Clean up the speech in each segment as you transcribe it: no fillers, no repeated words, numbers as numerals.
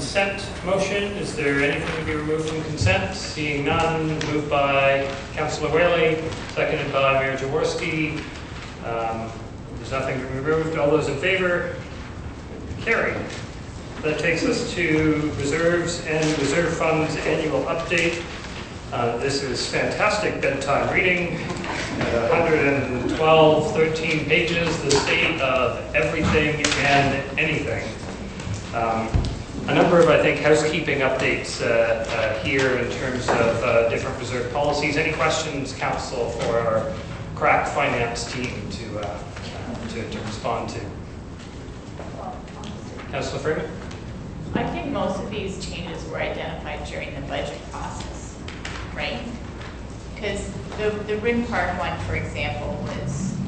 consent motion. Is there anything to be removed from consent? Seeing none, moved by Councillor Whaley, seconded by Mayor Jaworski. There's nothing to be removed. All those in favor? Carried. That takes us to reserves and reserve funds annual update. This is fantastic bedtime reading. 112, 13 pages, the state of everything and anything. A number of, I think, housekeeping updates here in terms of different reserve policies. Any questions, Council, for our crack finance team to respond to? Councillor Freeman? I think most of these changes were identified during the budget process, right? Because the Rim Park one, for example,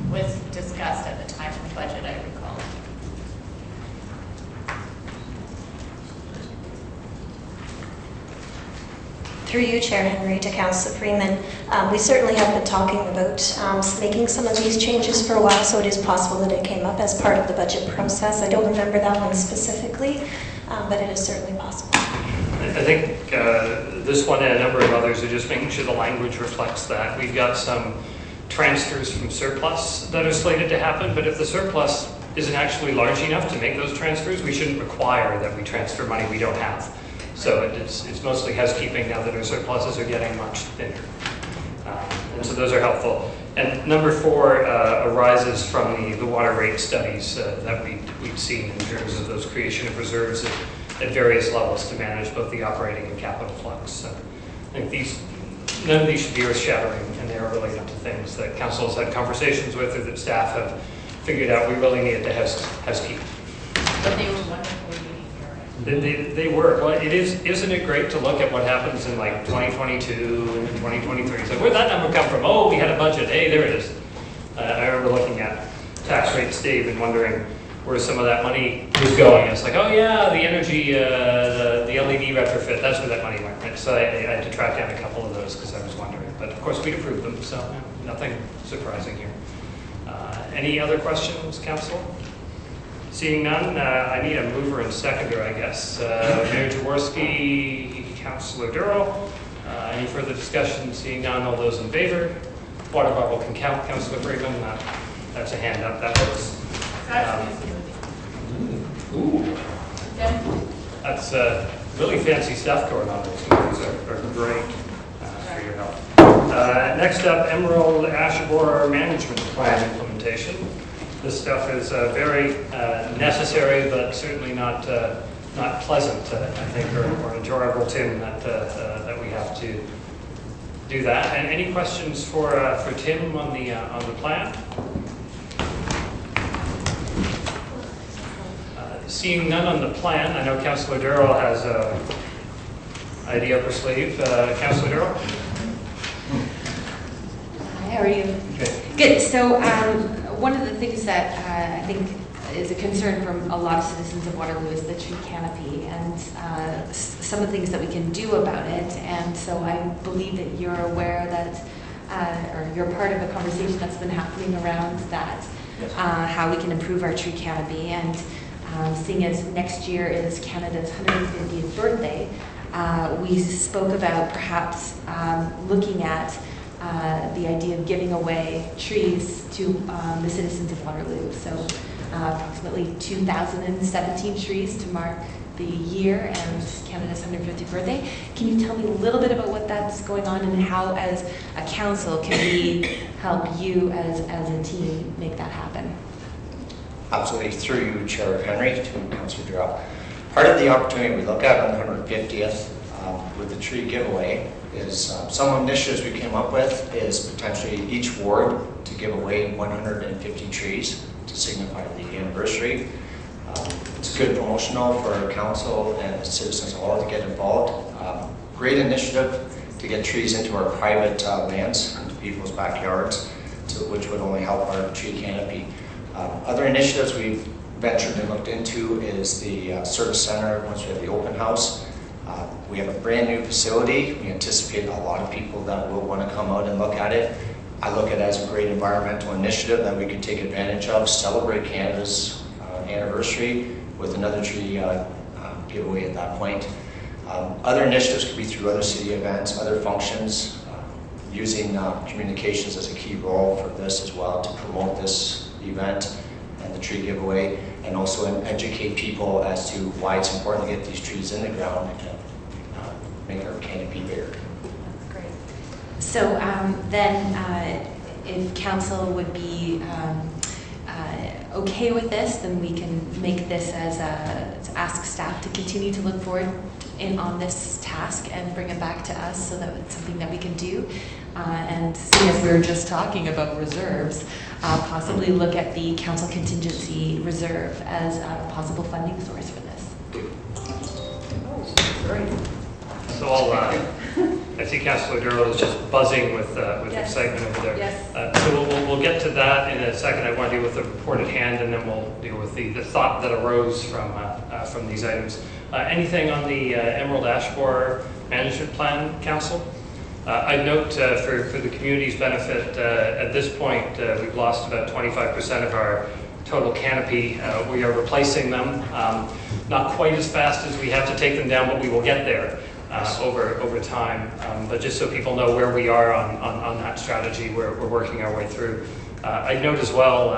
was discussed at the time of the budget, I recall. Through you, Chair Henry, to Councillor Freeman, we certainly have been talking about making some of these changes for a while, so it is possible that it came up as part of the budget process. I don't remember that one specifically, but it is certainly possible. I think this one and a number of others are just making sure the language reflects that. We've got some transfers from surplus that are slated to happen, but if the surplus isn't actually large enough to make those transfers, we shouldn't require that we transfer money we don't have. So it's mostly housekeeping now that our surpluses are getting much thinner. And so those are helpful. And number 4 arises from the water rate studies that we've seen in terms of those creation of reserves at various levels to manage both the operating and capital flux. So I think none of these should be earth-shattering, and they are related to things that council has had conversations with or that staff have figured out we really needed to housekeep. But they were wonderfully meeting. They were. Well, isn't it great to look at what happens in like 2022 and 2023? So where'd that number come from? Oh, we had a budget. Hey, there it is. I remember looking at tax rates, Dave, and wondering where some of that money was going. It's like, oh yeah, the energy, the LED retrofit, that's where that money went. Right? So I had to track down a couple of those because I was wondering. But of course, we'd approved them, so nothing surprising here. Any other questions, Council? Seeing none, I need a mover and seconder, I guess. Mayor Jaworski, Councillor Durrell. Any further discussion? Seeing none, all those in favor? Water bubble can count. Councillor Freeman, that's a hand up. That works. Ooh. That's really fancy stuff going on. These are great for your help. Next up, Emerald Ash Borer Management Plan implementation. This stuff is very necessary, but certainly not pleasant, I think, or enjoyable, Tim, that we have to do that. And any questions for Tim on the plan? Seeing none on the plan, I know Councillor Durrell has an idea up her sleeve. Councillor Durrell? Hi, how are you? Good. Good. So one of the things that I think is a concern from a lot of citizens of Waterloo is the tree canopy and some of the things that we can do about it. And so I believe that you're aware that, or you're part of a conversation that's been happening around that, yes. How we can improve our tree canopy. And seeing as next year is Canada's 150th birthday, we spoke about perhaps looking at the idea of giving away trees to the citizens of Waterloo. So approximately 2,017 trees to mark the year and Canada's 150th birthday. Can you tell me a little bit about what that's going on and how, as a council, can we help you as a team make that happen? Absolutely. Through you, Chair Henry, to Councillor Durrell. Part of the opportunity we look at on the 150th with the tree giveaway is some initiatives we came up with is potentially each ward to give away 150 trees to signify the anniversary. It's good promotional for council and citizens all to get involved. Great initiative to get trees into our private lands, into people's backyards, which would only help our tree canopy. Other initiatives we've ventured and looked into is the service center once we have the open house. We have a brand new facility. We anticipate a lot of people that will want to come out and look at it. I look at it as a great environmental initiative that we could take advantage of, celebrate Canada's anniversary with another tree giveaway at that point. Other initiatives could be through other city events, other functions, using communications as a key role for this as well to promote this event and the tree giveaway, and also educate people as to why it's important to get these trees in the ground and make our canopy bigger. Great. So then if council would be okay with this, then we can make this as to ask staff to continue to look forward on this task and bring it back to us so that it's something that we can do. And seeing as we were just talking about reserves, possibly look at the council contingency reserve as a possible funding source for this. So I see Councillor Durrell is just buzzing with excitement over there. Yes. So we'll get to that in a second. I want to deal with the report at hand, and then we'll deal with the thought that arose from these items. Anything on the Emerald Ash Borer Management Plan, Council? I'd note for the community's benefit, at this point, we've lost about 25% of our total canopy. We are replacing them, not quite as fast as we have to take them down, but we will get there over time. But just so people know where we are on that strategy, we're working our way through. I'd note as well,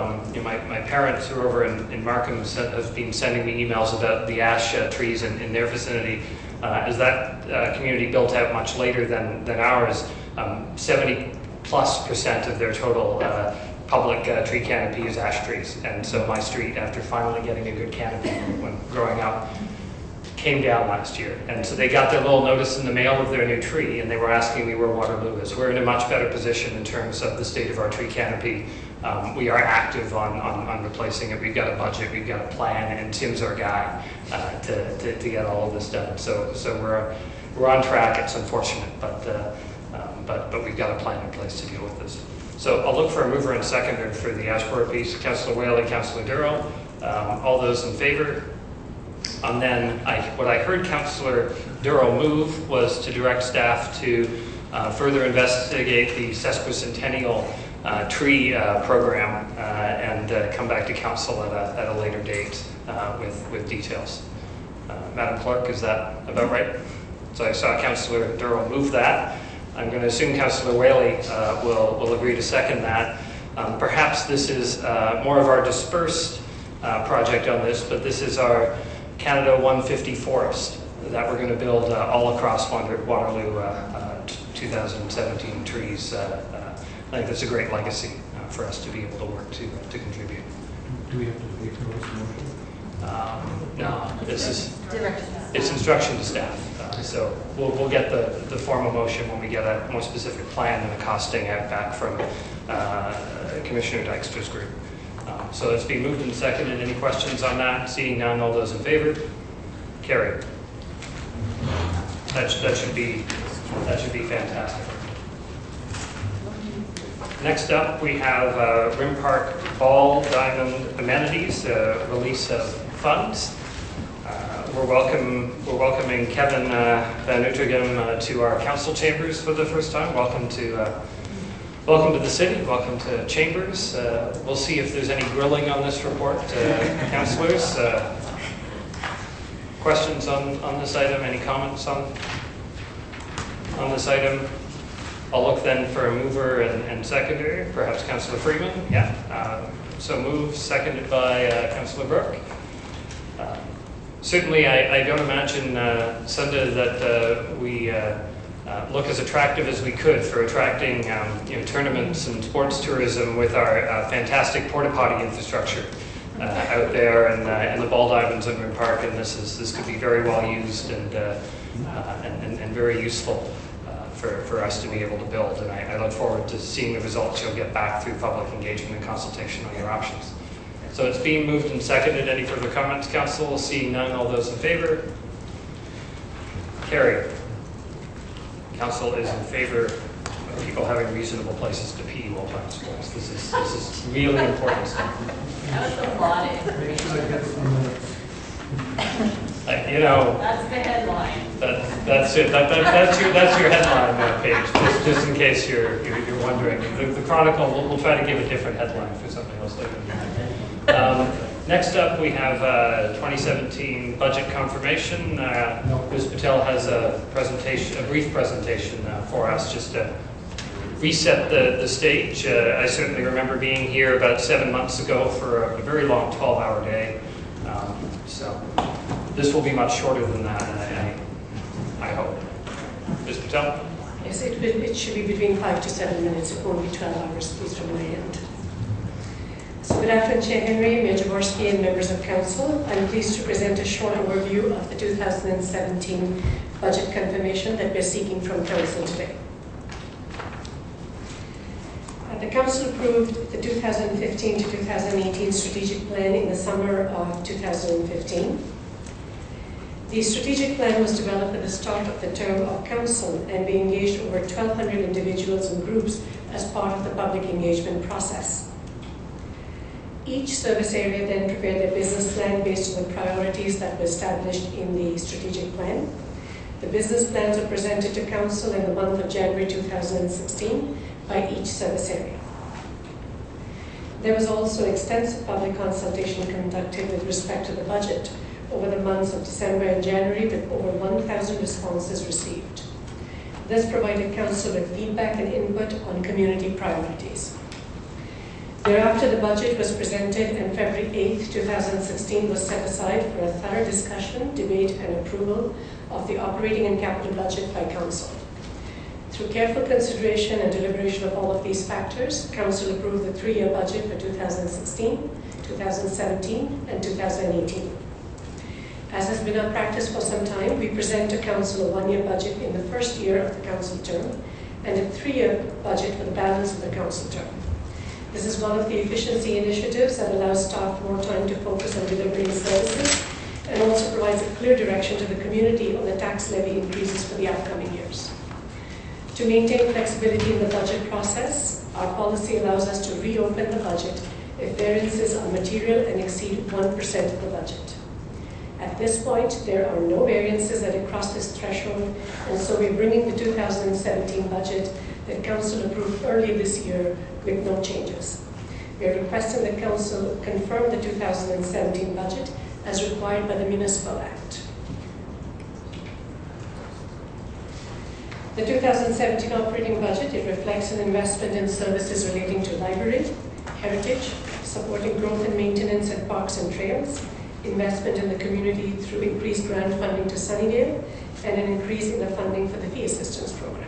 my parents who are over in Markham have been sending me emails about the ash trees in their vicinity. As that community built out much later than ours, 70+% of their total public tree canopy is ash trees. And so my street, after finally getting a good canopy when growing up, came down last year. And so they got their little notice in the mail of their new tree, and they were asking me where Waterloo is. We're in a much better position in terms of the state of our tree canopy. We are active on replacing it. We've got a budget, we've got a plan, and Tim's our guy to get all of this done. So we're on track. It's unfortunate, but we've got a plan in place to deal with this. So I'll look for a mover and seconder for the ash borer piece. Councillor Whaley, Councillor Durrell. All those in favor? And then what I heard Councillor Durrell move was to direct staff to further investigate the sesquicentennial tree program and come back to council at a later date with details. Madam Clerk, is that about right? So I saw Councillor Durrell move that. I'm going to assume Councillor Whaley will agree to second that. Perhaps this is more of our dispersed project on this, but this is our Canada 150 forest that we're going to build all across Waterloo 2017 trees. I think that's a great legacy for us to be able to work to contribute. Do we have to make a motion? No, it's instruction to staff. So we'll get the formal motion when we get a more specific plan and a costing out back from Commissioner Dykstra's group. So it's been moved and seconded. Any questions on that? Seeing none, all those in favor? Carried. That should be fantastic. Next up, we have Rim Park Ball Diamond Amenities, release of funds. We're welcoming Kevin Van Utergem to our council chambers for the first time. Welcome to the city. Welcome to chambers. We'll see if there's any grilling on this report, councillors. Questions on this item? Any comments on this item? I'll look then for a mover and seconder, perhaps Councillor Freeman. Yeah. So moved, seconded by Councillor Brooke. Certainly, I don't imagine, Sunda, that we look as attractive as we could for attracting tournaments and sports tourism with our fantastic porta potty infrastructure out there and the ball diamonds in Rim Park. And this could be very well used and very useful for us to be able to build. And I look forward to seeing the results you'll get back through public engagement and consultation on your options. So it's being moved and seconded. Any further comments, council? Seeing none, all those in favor? Carried. Council is in favor of people having reasonable places to pee while playing sports. This is really important stuff. That was a lot of information. That's the headline. That's it. That's your headline page. Just in case you're wondering, the Chronicle will try to give a different headline for something else later. Next up, we have 2017 budget confirmation. Ms. Patel has a brief presentation for us, just to reset the stage. I certainly remember being here about 7 months ago for a very long 12-hour day. So this will be much shorter than that, I hope. Ms. Patel? Yes, it should be between 5 to 7 minutes. It won't be 12 hours, please, from my end. So good afternoon, Chair Henry, Mayor Jaworski, and members of Council. I'm pleased to present a short overview of the 2017 budget confirmation that we're seeking from Council today. The Council approved the 2015 to 2018 strategic plan in the summer of 2015. The strategic plan was developed at the start of the term of Council, and we engaged over 1,200 individuals and groups as part of the public engagement process. Each service area then prepared their business plan based on the priorities that were established in the strategic plan. The business plans were presented to Council in the month of January 2016 by each service area. There was also extensive public consultation conducted with respect to the budget over the months of December and January, with over 1,000 responses received. This provided Council with feedback and input on community priorities. Thereafter, the budget was presented, and February 8, 2016 was set aside for a thorough discussion, debate, and approval of the operating and capital budget by Council. Through careful consideration and deliberation of all of these factors, Council approved the 3-year budget for 2016, 2017, and 2018. As has been our practice for some time, we present to Council a 1-year budget in the first year of the Council term and a 3-year budget for the balance of the Council term. This is one of the efficiency initiatives that allows staff more time to focus on delivering services and also provides a clear direction to the community on the tax levy increases for the upcoming years. To maintain flexibility in the budget process, our policy allows us to reopen the budget if variances are material and exceed 1% of the budget. At this point, there are no variances that have crossed this threshold, and so we're bringing the 2017 budget that Council approved earlier this year with no changes. We are requesting that Council confirm the 2017 budget as required by the Municipal Act. The 2017 operating budget, it reflects an investment in services relating to library, heritage, supporting growth and maintenance at parks and trails, investment in the community through increased grant funding to Sunnydale, and an increase in the funding for the fee assistance program.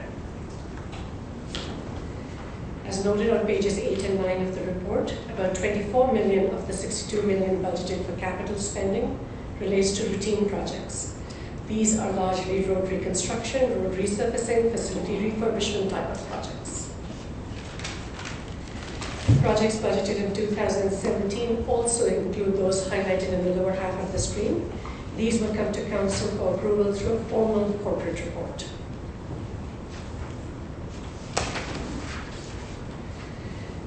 As noted on pages 8 and 9 of the report, about 24 million of the 62 million budgeted for capital spending relates to routine projects. These are largely road reconstruction, road resurfacing, facility refurbishment type of projects. Projects budgeted in 2017 also include those highlighted in the lower half of the screen. These will come to Council for approval through a formal corporate report.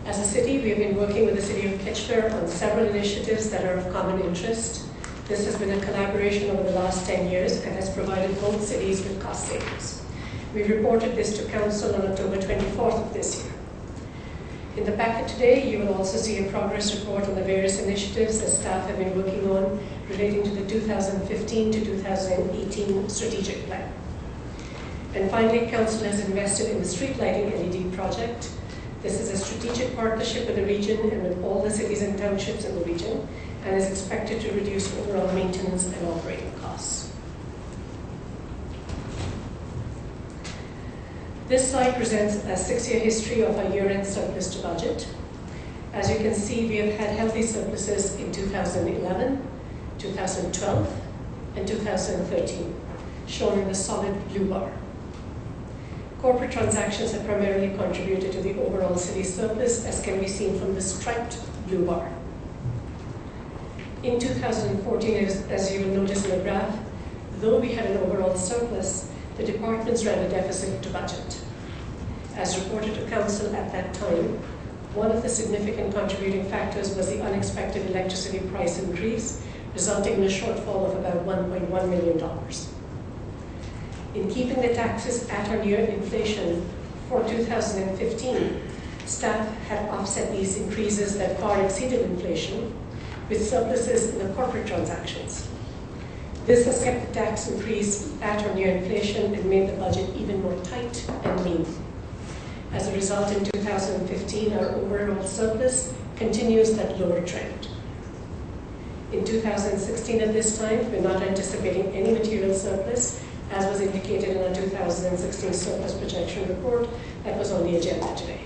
As a city, we have been working with the City of Kitchener on several initiatives that are of common interest. This has been a collaboration over the last 10 years and has provided both cities with cost savings. We reported this to Council on October 24th of this year. In the packet today, you will also see a progress report on the various initiatives that staff have been working on relating to the 2015 to 2018 strategic plan. And finally, Council has invested in the street lighting LED project. This is a strategic partnership with the region and with all the cities and townships in the region, and is expected to reduce overall maintenance and operating costs. This slide presents a 6-year history of our year-end surplus to budget. As you can see, we have had healthy surpluses in 2011, 2012, and 2013, shown in the solid blue bar. Corporate transactions have primarily contributed to the overall city surplus, as can be seen from the striped blue bar. In 2014, as you will notice in the graph, though we had an overall surplus, the departments ran a deficit to budget. As reported to Council at that time, one of the significant contributing factors was the unexpected electricity price increase, resulting in a shortfall of about $1.1 million. In keeping the taxes at or near inflation for 2015, staff had offset these increases that far exceeded inflation with surpluses in the corporate transactions. This has kept the tax increase at or near inflation and made the budget even more tight and lean. As a result, in 2015, our overall surplus continues that lower trend. In 2016 at this time, we're not anticipating any material surplus, as was indicated in our 2016 surplus projection report that was on the agenda today.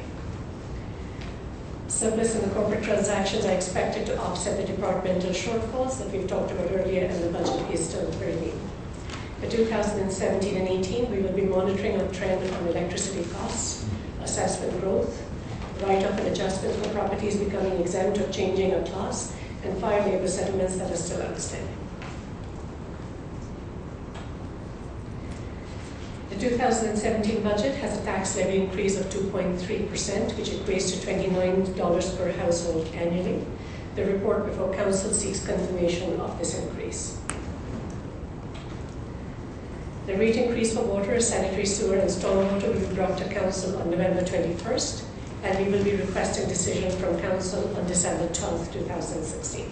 Surplus in the corporate transactions are expected to offset the departmental shortfalls that we've talked about earlier, and the budget is still very lean. For 2017 and 18, we will be monitoring our trend on electricity costs, assessment growth, write-off and adjustment for properties becoming exempt or changing a class, and fire labor settlements that are still outstanding. The 2017 budget has a tax levy increase of 2.3%, which equates to $29 per household annually. The report before Council seeks confirmation of this increase. The rate increase for water, sanitary sewer, and stormwater will be brought to Council on November 21st, and we will be requesting decision from Council on December 12th, 2016.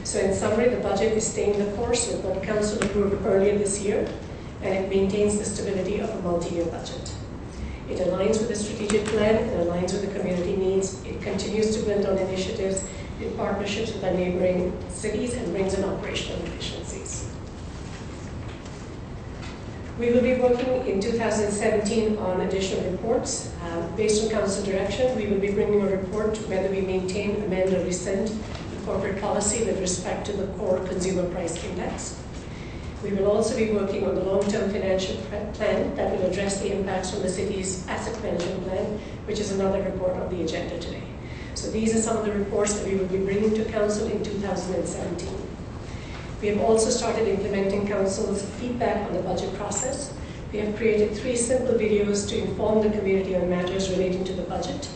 So in summary, the budget is staying the course with what Council approved earlier this year, and it maintains the stability of a multi-year budget. It aligns with the strategic plan and aligns with the community needs. It continues to build on initiatives in partnerships with our neighboring cities and brings in operational efficiencies. We will be working in 2017 on additional reports. Based on Council direction, we will be bringing a report to whether we maintain, amend, or rescind the corporate policy with respect to the core consumer price index. We will also be working on the long-term financial plan that will address the impacts from the city's asset management plan, which is another report on the agenda today. So these are some of the reports that we will be bringing to Council in 2017. We have also started implementing Council's feedback on the budget process. We have created 3 simple videos to inform the community on matters relating to the budget,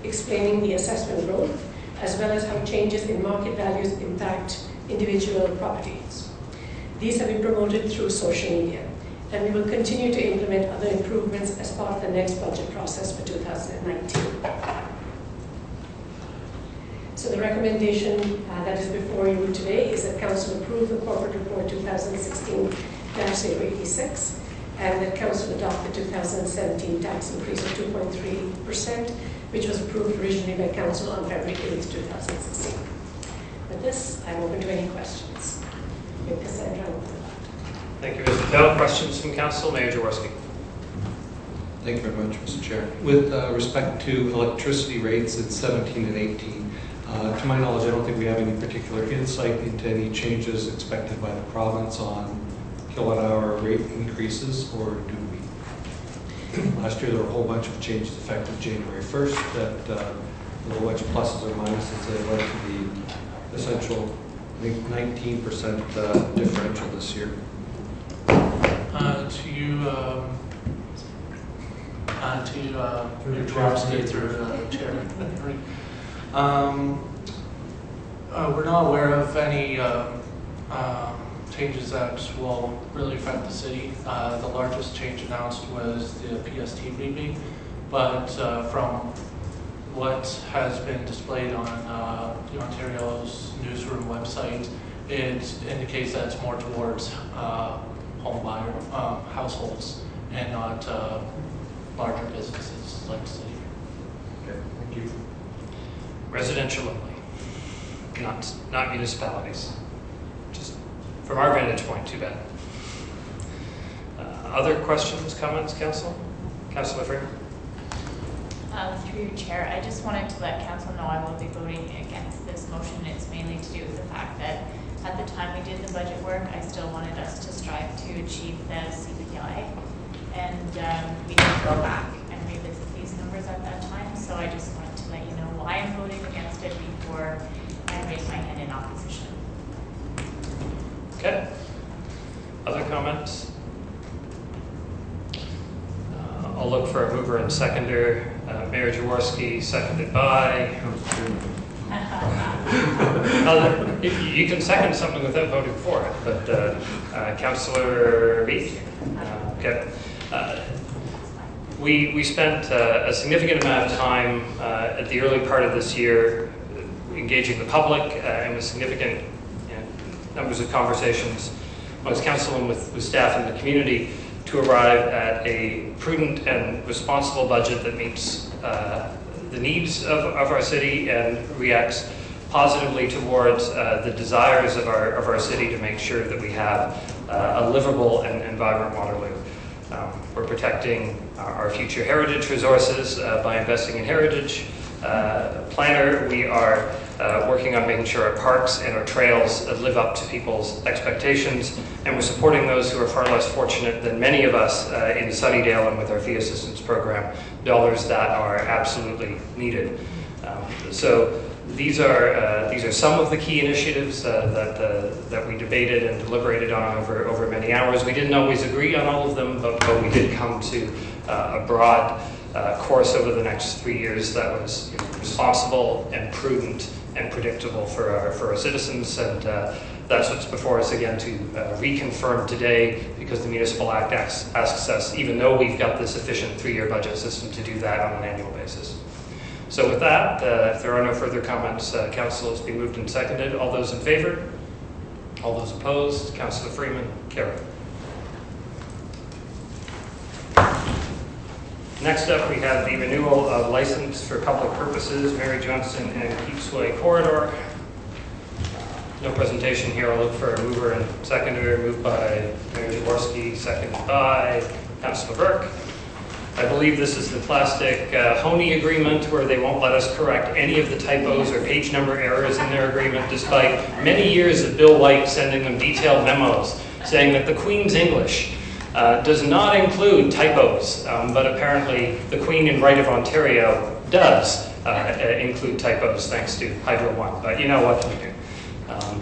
explaining the assessment growth, as well as how changes in market values impact individual properties. These have been promoted through social media, and we will continue to implement other improvements as part of the next budget process for 2019. So the recommendation that is before you today is that Council approve the Corporate Report 2016-086, and that Council adopt the 2017 tax increase of 2.3%, which was approved originally by Council on February 8th, 2016. With this, I'm open to any questions. Cassandra, Thank you, Mr. Tell. Questions from Council? Mayor Jaworski. Thank you very much, Mr. Chair. With respect to electricity rates in 17 and 18, to my knowledge, I don't think we have any particular insight into any changes expected by the province on kilowatt-hour rate increases, or do we? Last year, there were a whole bunch of changes effective January 1st that there were pluses or minuses that led to the essential, I think, 19% differential this year. Through Jaworski, through Chairman Henry. We're not aware of any changes that will really affect the city. The largest change announced was the PST rebate, but from what has been displayed on the Ontario's newsroom website, it indicates that it's more towards home buyer households and not larger businesses like the city. Okay, thank you. Residential only, not municipalities. Just from our vantage point, too bad. Other questions, comments, Council? Councillor Freeman? Through your chair, I just wanted to let Council know I will be voting against this motion. It's mainly to do with the fact that at the time we did the budget work, I still wanted us to strive to achieve the CPI. And we did go back and revisit these numbers at that time. So I just wanted to let you know why I'm voting against it before I raise my hand in opposition. Okay. Other comments? I'll look for a mover and seconder. Mayor Jaworski, seconded by. You can second something without voting for it, but Councillor Beat. Okay. We spent a significant amount of time at the early part of this year. engaging the public and with significant numbers of conversations amongst council and with staff in the community to arrive at a prudent and responsible budget that meets the needs of our city and reacts positively towards the desires of our city to make sure that we have a livable and vibrant Waterloo. We're protecting our future heritage resources by investing in heritage. Planner, we are working on making sure our parks and our trails live up to people's expectations, and we're supporting those who are far less fortunate than many of us in Sunnydale and with our fee assistance program, dollars that are absolutely needed. So these are some of the key initiatives that we debated and deliberated on over many hours. We didn't always agree on all of them, but we did come to a broad course over the next 3 years that was responsible and prudent and predictable for our citizens, and that's what's before us again to reconfirm today, because the Municipal Act asks us, even though we've got this efficient 3-year budget system, to do that on an annual basis. So with that, if there are no further comments, Council, it's been moved and seconded. All those in favor? All those opposed? Councillor Freeman, carried. Next up, we have the renewal of license for public purposes, Mary Johnson and Keepsway Corridor. No presentation here. I'll look for a mover and seconder. Moved by Mayor Jaworski, seconded by Councillor Burke. I believe this is the plastic Honey agreement where they won't let us correct any of the typos or page number errors in their agreement, despite many years of Bill White sending them detailed memos saying that the Queen's English does not include typos, but apparently the Queen in Right of Ontario does include typos thanks to Hydro One, but you know what to do.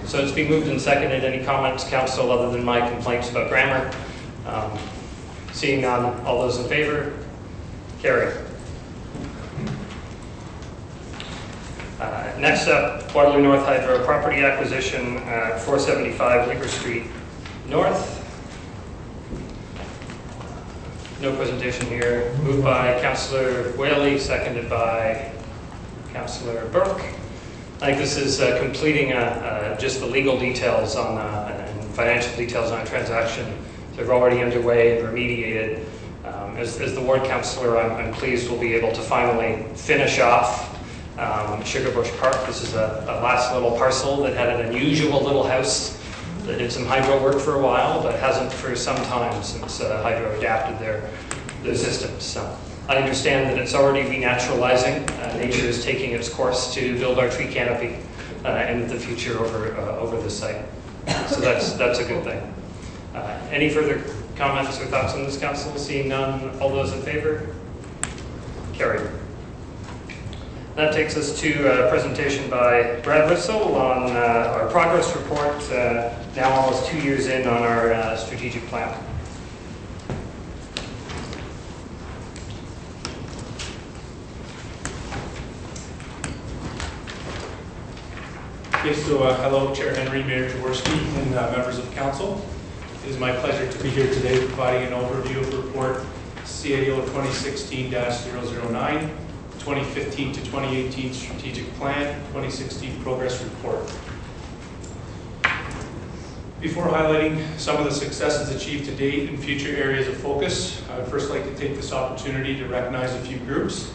So it's been moved and seconded. Any comments, Council, other than my complaints about grammar? Seeing none, all those in favor? Carried. Next up, Waterloo North Hydro property acquisition, 475 Weaver Street North. No presentation here. Moved by Councillor Whaley, seconded by Councillor Burke. I think this is completing just the legal details on and financial details on a transaction. They're already underway and remediated. As the ward councillor, I'm pleased we'll be able to finally finish off Sugarbush Park. This is a last little parcel that had an unusual little house that did some hydro work for a while, but hasn't for some time since Hydro adapted their systems. So I understand that it's already renaturalizing. Nature is taking its course to build our tree canopy in the future over this site. So that's a good thing. Any further comments or thoughts on this, Council? Seeing none, all those in favor? Carried. That takes us to a presentation by Brad Whistle on our progress report, now almost 2 years in on our strategic plan. Okay, so hello, Chair Henry, Mayor Jaworski, and members of council. It is my pleasure to be here today providing an overview of the report CAO 2016-009, 2015 to 2018 Strategic Plan, 2016 Progress Report. Before highlighting some of the successes achieved to date and future areas of focus, I would first like to take this opportunity to recognize a few groups.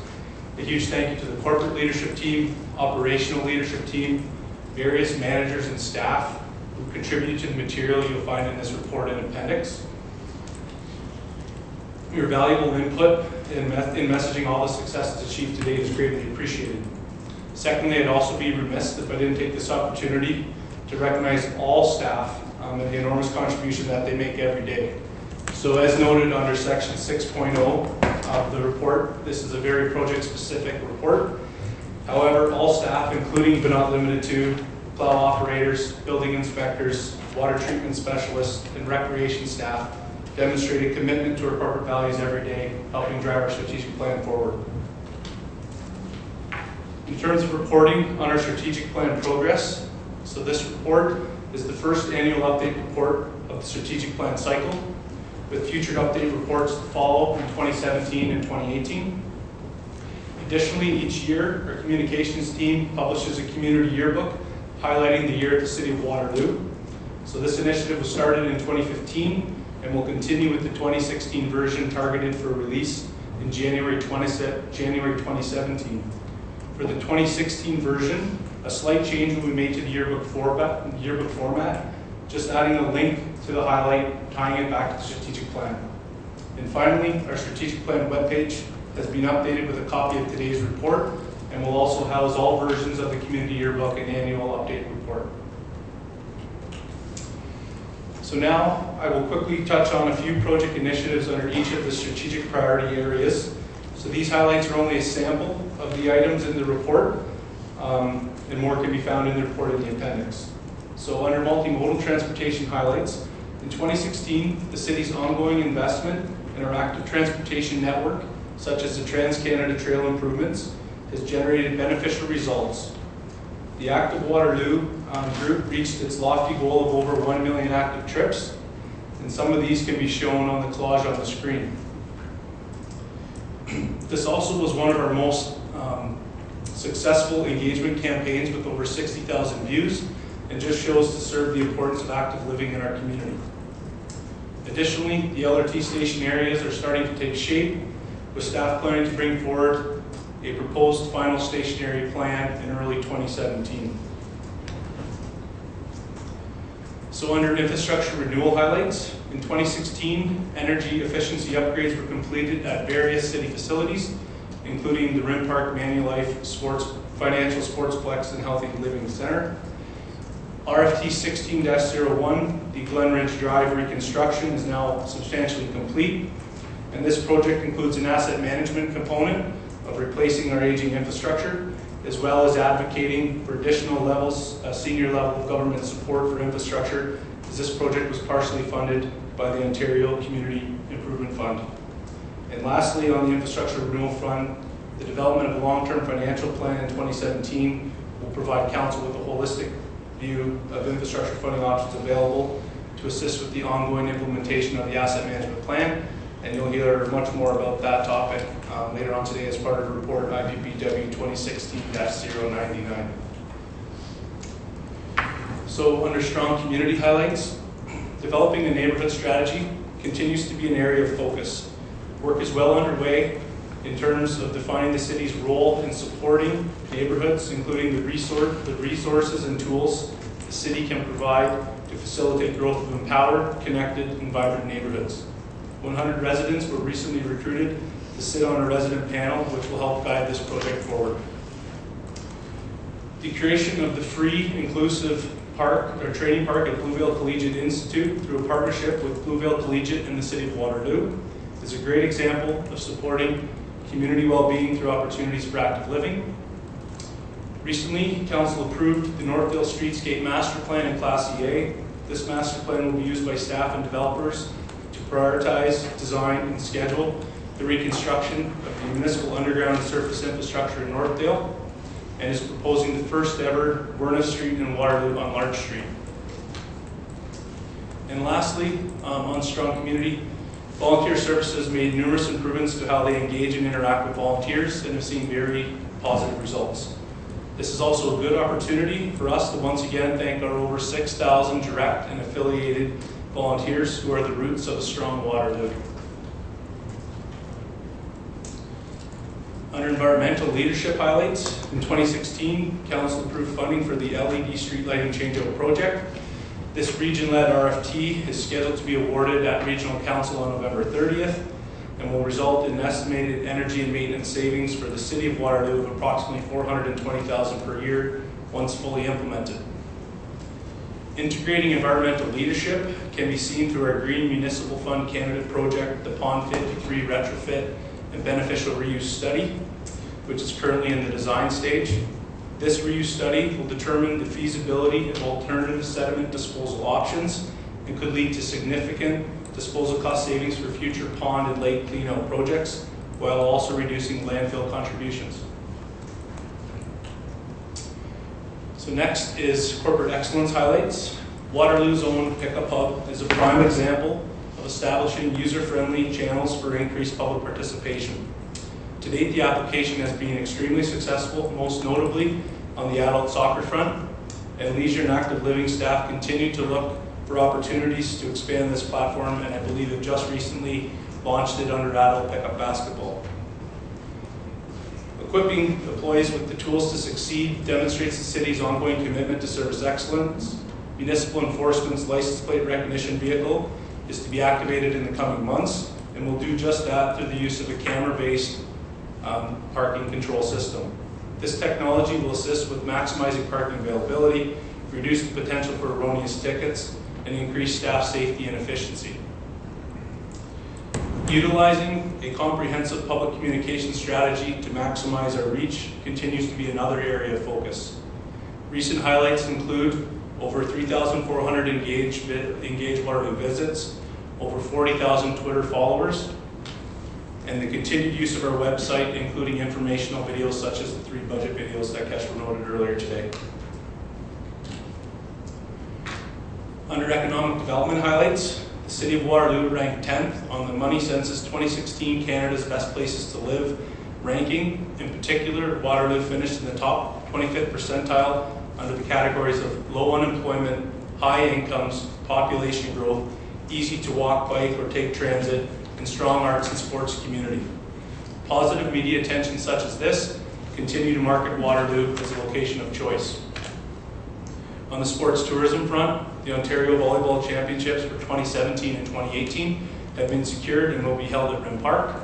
A huge thank you to the corporate leadership team, operational leadership team, various managers and staff who contributed to the material you'll find in this report and appendix. Your valuable input in messaging all the successes achieved today is greatly appreciated. Secondly, I'd also be remiss if I didn't take this opportunity to recognize all staff and the enormous contribution that they make every day. So as noted under section 6.0 of the report, this is a very project-specific report. However, all staff, including but not limited to plow operators, building inspectors, water treatment specialists, and recreation staff, demonstrated commitment to our corporate values every day, helping drive our strategic plan forward. In terms of reporting on our strategic plan progress, so this report is the first annual update report of the strategic plan cycle, with future update reports to follow in 2017 and 2018. Additionally, each year, our communications team publishes a community yearbook highlighting the year at the City of Waterloo. So this initiative was started in 2015 and will continue with the 2016 version targeted for release in January 2017. For the 2016 version, a slight change will be made to the yearbook format, just adding a link to the highlight, tying it back to the strategic plan. And finally, our strategic plan webpage has been updated with a copy of today's report and will also house all versions of the community yearbook and annual update report. So now I will quickly touch on a few project initiatives under each of the strategic priority areas. So these highlights are only a sample of the items in the report, and more can be found in the report in the appendix. So under multimodal transportation highlights, in 2016, the city's ongoing investment in our active transportation network, such as the Trans-Canada Trail improvements, has generated beneficial results. The Active Waterloo group reached its lofty goal of over 1 million active trips, and some of these can be shown on the collage on the screen. This also was one of our most successful engagement campaigns with over 60,000 views, and just shows to serve the importance of active living in our community. Additionally, the LRT station areas are starting to take shape, with staff planning to bring forward a proposed final stationary plan in early 2017. So under infrastructure renewal highlights, in 2016, energy efficiency upgrades were completed at various city facilities, including the Rim Park Manulife Financial Sportsplex and Healthy Living Center. RFT 16-01, the Glen Ridge Drive reconstruction, is now substantially complete, and this project includes an asset management component of replacing our aging infrastructure, as well as advocating for additional levels, senior level of government support for infrastructure, as this project was partially funded by the Ontario Community Improvement Fund. And lastly, on the infrastructure renewal front, the development of a long-term financial plan in 2017 will provide council with a holistic view of infrastructure funding options available to assist with the ongoing implementation of the asset management plan. And you'll hear much more about that topic later on today as part of the report IPPW 2016-099. So under strong community highlights, developing a neighborhood strategy continues to be an area of focus. Work is well underway in terms of defining the city's role in supporting neighborhoods, including the resources and tools the city can provide to facilitate growth of empowered, connected, and vibrant neighborhoods. 100 residents were recently recruited to sit on a resident panel, which will help guide this project forward. The creation of the free, inclusive training park at Bluevale Collegiate Institute through a partnership with Bluevale Collegiate and the City of Waterloo is a great example of supporting community well-being through opportunities for active living. Recently, Council approved the Northdale Streetscape Master Plan in Class EA. This master plan will be used by staff and developers to prioritize, design, and schedule the reconstruction of the municipal underground and surface infrastructure in Northdale, and is proposing the first ever Werner Street and Waterloo on Larch Street. And lastly, on strong community, volunteer services made numerous improvements to how they engage and interact with volunteers and have seen very positive results. This is also a good opportunity for us to once again thank our over 6,000 direct and affiliated volunteers who are the roots of a strong Waterloo. Under environmental leadership highlights, in 2016, Council approved funding for the LED street lighting changeout project. This region-led RFT is scheduled to be awarded at Regional Council on November 30th and will result in an estimated energy and maintenance savings for the City of Waterloo of approximately $420,000 per year once fully implemented. Integrating environmental leadership can be seen through our Green Municipal Fund candidate project, the Pond 53 Retrofit and Beneficial Reuse Study, which is currently in the design stage. This reuse study will determine the feasibility of alternative sediment disposal options and could lead to significant disposal cost savings for future pond and lake cleanout projects, while also reducing landfill contributions. So next is corporate excellence highlights. Waterloo's own Pickup Hub is a prime example of establishing user-friendly channels for increased public participation. To date, the application has been extremely successful, most notably on the adult soccer front, and leisure and active living staff continue to look for opportunities to expand this platform, and I believe have just recently launched it under adult pickup basketball. Equipping employees with the tools to succeed demonstrates the city's ongoing commitment to service excellence. Municipal Enforcement's license plate recognition vehicle is to be activated in the coming months, and will do just that through the use of a camera-based parking control system. This technology will assist with maximizing parking availability, reduce the potential for erroneous tickets, and increase staff safety and efficiency. Utilizing a comprehensive public communication strategy to maximize our reach continues to be another area of focus. Recent highlights include over 3,400 engaged Waterloo visits, over 40,000 Twitter followers, and the continued use of our website, including informational videos such as the 3 budget videos that Keshra noted earlier today. Under economic development highlights, the City of Waterloo ranked 10th on the Money Census 2016 Canada's Best Places to Live ranking. In particular, Waterloo finished in the top 25th percentile under the categories of low unemployment, high incomes, population growth, easy to walk, bike, or take transit, and strong arts and sports community. Positive media attention such as this continue to market Waterloo as a location of choice. On the sports tourism front, the Ontario Volleyball Championships for 2017 and 2018 have been secured and will be held at Rim Park.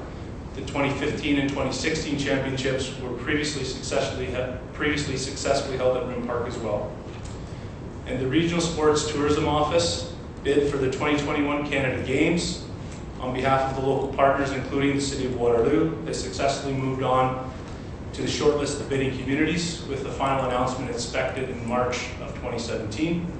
The 2015 and 2016 championships were previously successfully held at Rim Park as well. And the Regional Sports Tourism Office bid for the 2021 Canada Games on behalf of the local partners, including the City of Waterloo. They successfully moved on to the short list of bidding communities, with the final announcement expected in March of 2017.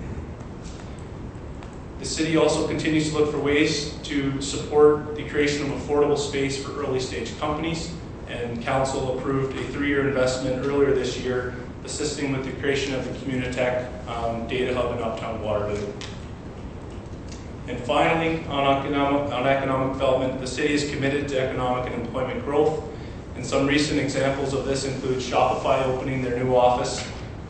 The city also continues to look for ways to support the creation of affordable space for early stage companies, and Council approved a 3-year investment earlier this year, assisting with the creation of the Communitech Data Hub in Uptown Waterloo. And finally, on economic development, the city is committed to economic and employment growth. And some recent examples of this include Shopify opening their new office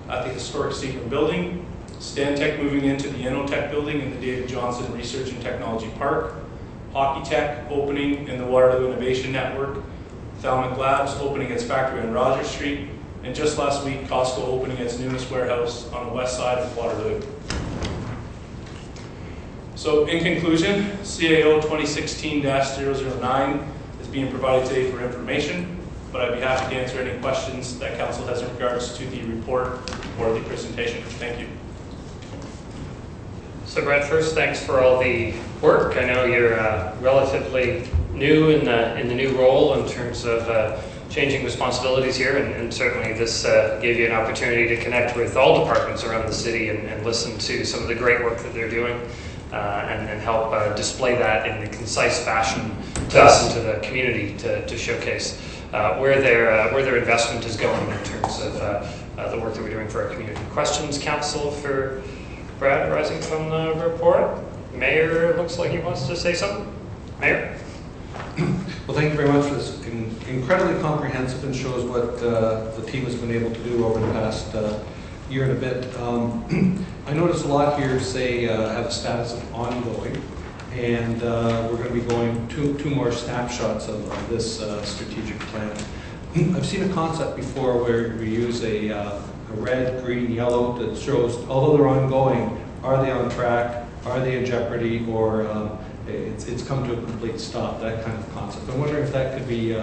at the historic Seagram building, Stantec moving into the Innotech building in the David Johnson Research and Technology Park, Hockey Tech opening in the Waterloo Innovation Network, Thalmic Labs opening its factory on Rogers Street, and just last week, Costco opening its newest warehouse on the west side of Waterloo. So in conclusion, CAO 2016-009 is being provided today for information, but I'd be happy to answer any questions that Council has in regards to the report or the presentation. Thank you. So Brett, first, thanks for all the work. I know you're relatively new in the new role in terms of changing responsibilities here, and certainly this gave you an opportunity to connect with all departments around the city and listen to some of the great work that they're doing, and help display that in a concise fashion to us and to the community to showcase where their investment is going in terms of the work that we're doing for our community. Questions, Council, for Brad arising from the report? Mayor looks like he wants to say something. Mayor? Well, thank you very much for this. Incredibly comprehensive, and shows what the team has been able to do over the past year and a bit. I noticed a lot here say have a status of ongoing, and we're going to be going two more snapshots of this strategic plan. I've seen a concept before where we use a red, green, yellow that shows, although they're ongoing, are they on track, are they in jeopardy, or it's come to a complete stop, that kind of concept. I'm wondering if that could be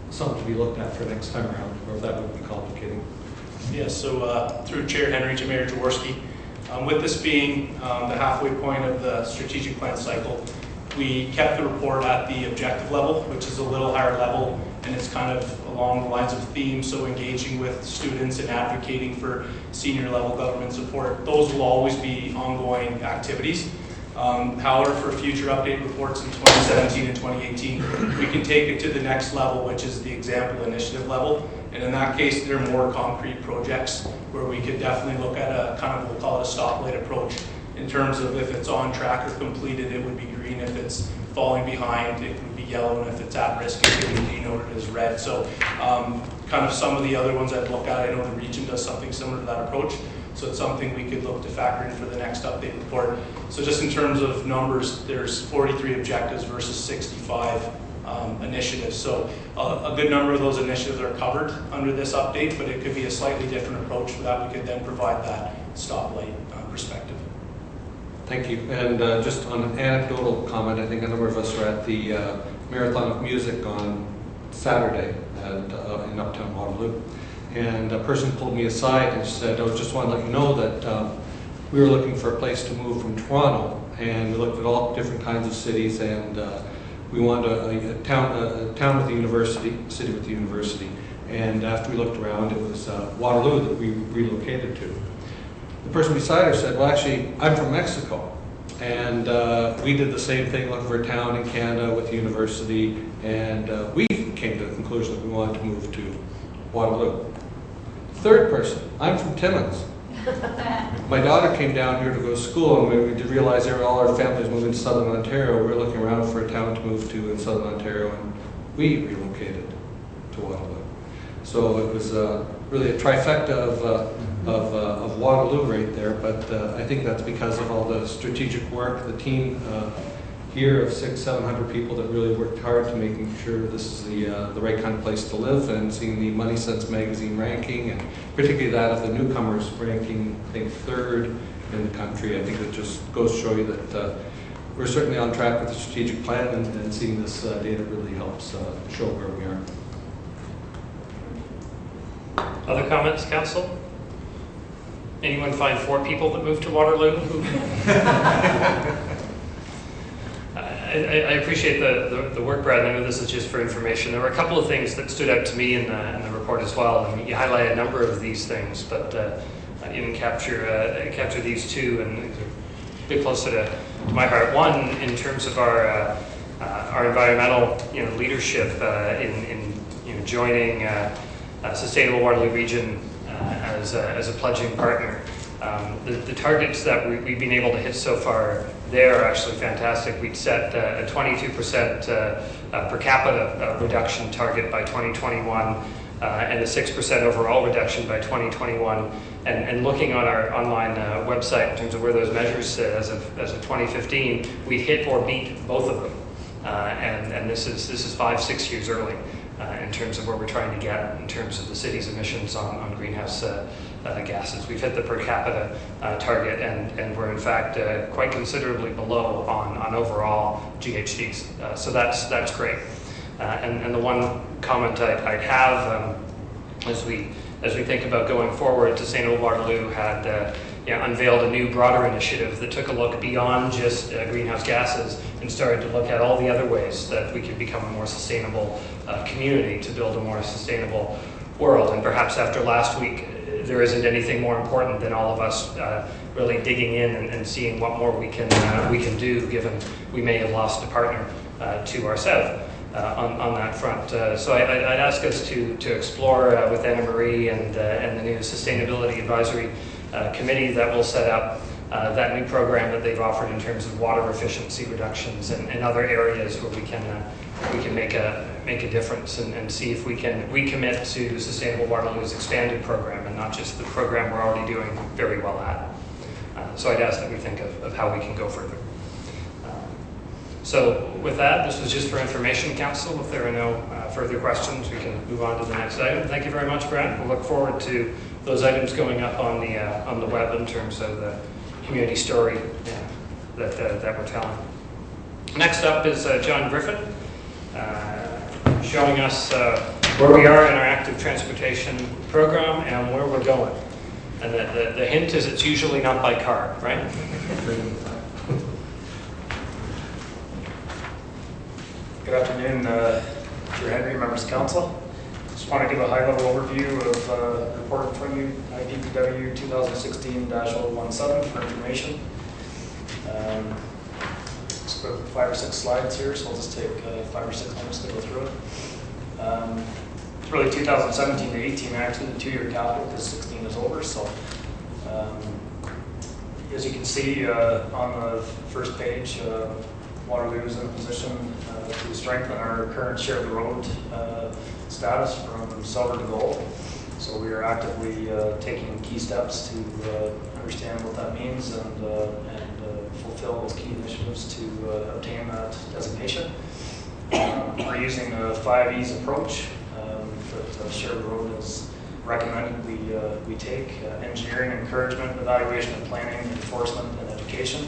something to be looked at for next time around, or if that would be complicating. Yeah, so through Chair Henry to Mayor Jaworski, with this being the halfway point of the strategic plan cycle, we kept the report at the objective level, which is a little higher level, and it's kind of along the lines of theme, so engaging with students and advocating for senior level government support. Those will always be ongoing activities. However, for future update reports in 2017 and 2018, we can take it to the next level, which is the example initiative level. And in that case, there are more concrete projects where we could definitely look at a kind of, we'll call it a stoplight approach, in terms of if it's on track or completed, it would be green. If it's falling behind, it can be yellow, and if it's at risk, it can be denoted as red. So kind of some of the other ones I've looked at, I know the region does something similar to that approach. So it's something we could look to factor in for the next update report. So just in terms of numbers, there's 43 objectives versus 65 initiatives. So a good number of those initiatives are covered under this update, but it could be a slightly different approach for that. We could then provide that stoplight perspective. Thank you. And just on an anecdotal comment, I think a number of us were at the Marathon of Music on Saturday in Uptown Waterloo. And a person pulled me aside and said, I just want to let you know that we were looking for a place to move from Toronto, and we looked at all different kinds of cities, and we wanted a town with a university, a city with a university. And after we looked around, it was Waterloo that we relocated to. The person beside her said, well, actually, I'm from Mexico. And we did the same thing, looking for a town in Canada with a university, and we came to the conclusion that we wanted to move to Waterloo. Third person, I'm from Timmins. My daughter came down here to go to school, and we did realize all our families moving to Southern Ontario. We were looking around for a town to move to in Southern Ontario, and we relocated to Waterloo. So it was really a trifecta of Waterloo right there, but I think that's because of all the strategic work, the team here of 600-700 people that really worked hard to making sure this is the right kind of place to live, and seeing the Money Sense magazine ranking, and particularly that of the newcomers ranking, I think, 3rd in the country. I think it just goes to show you that we're certainly on track with the strategic plan, and seeing this data really helps show where we are. Other comments, council? Anyone find 4 people that moved to Waterloo? I appreciate the work, Brad. I know this is just for information. There were a couple of things that stood out to me in the report as well. I mean, you highlight a number of these things, but I didn't capture these 2, and these are a bit closer to my heart. One, in terms of our environmental leadership in joining Sustainable Waterloo Region as a pledging partner. The targets that we've been able to hit so far, they're actually fantastic. We'd set a 22% per capita reduction target by 2021 and a 6% overall reduction by 2021. And looking on our online website in terms of where those measures as of 2015, we hit or beat both of them. And this is 5-6 years early in terms of where we're trying to get in terms of the city's emissions on greenhouse gases. We've hit the per capita target, and we're in fact quite considerably below on overall GHGs. So that's great. And the one comment I'd have as we think about going forward, Sustainable Waterloo had unveiled a new, broader initiative that took a look beyond just greenhouse gases and started to look at all the other ways that we could become a more sustainable community to build a more sustainable world. And perhaps after last week, there isn't anything more important than all of us really digging in and seeing what more we can do, given we may have lost a partner to our south on that front. So I'd ask us to explore with Anna Marie and the new Sustainability Advisory Committee that will set up that new program that they've offered in terms of water efficiency reductions and other areas where we can make a difference and see if we can recommit to Sustainable Waterloo's expanded program and not just the program we're already doing very well at. So I'd ask that we think of how we can go further. So with that, this was just for information, Council. If there are no further questions, we can move on to the next item. Thank you very much, Brad. We'll look forward to those items going up on the web in terms of the community story that we're telling. Next up is John Griffin, showing us where we are in our active transportation program and where we're going. And the hint is it's usually not by car, right? Good afternoon, Chair Henry, members of council. Just want to give a high-level overview of the report from you, IPPW 2016-017 for information. Just about 5 or 6 slides here, so I'll just take 5 or 6 minutes to go through it. It's really 2017 to 18, actually, the 2-year capital, because 16 is over. So as you can see on the first page, Waterloo is in a position to strengthen our current share of the road status from silver to gold. So we are actively taking key steps to understand what that means and fulfill those key initiatives to obtain that designation. We're using a 5 E's approach that Share the Road has recommended we take: engineering, encouragement, evaluation and planning, enforcement, and education.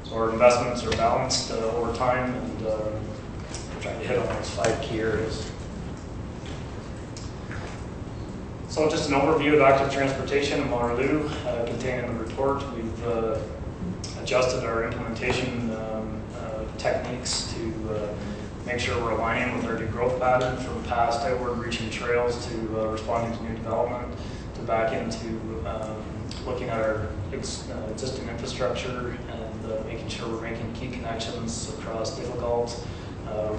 So our investments are balanced over time, and we're trying to hit on those 5 key areas. So just an overview of active transportation in Waterloo contained in the report. We've adjusted our implementation techniques to make sure we're aligning with our new growth pattern, from past outward reaching trails to responding to new development, to back into looking at our existing infrastructure and making sure we're making key connections across difficult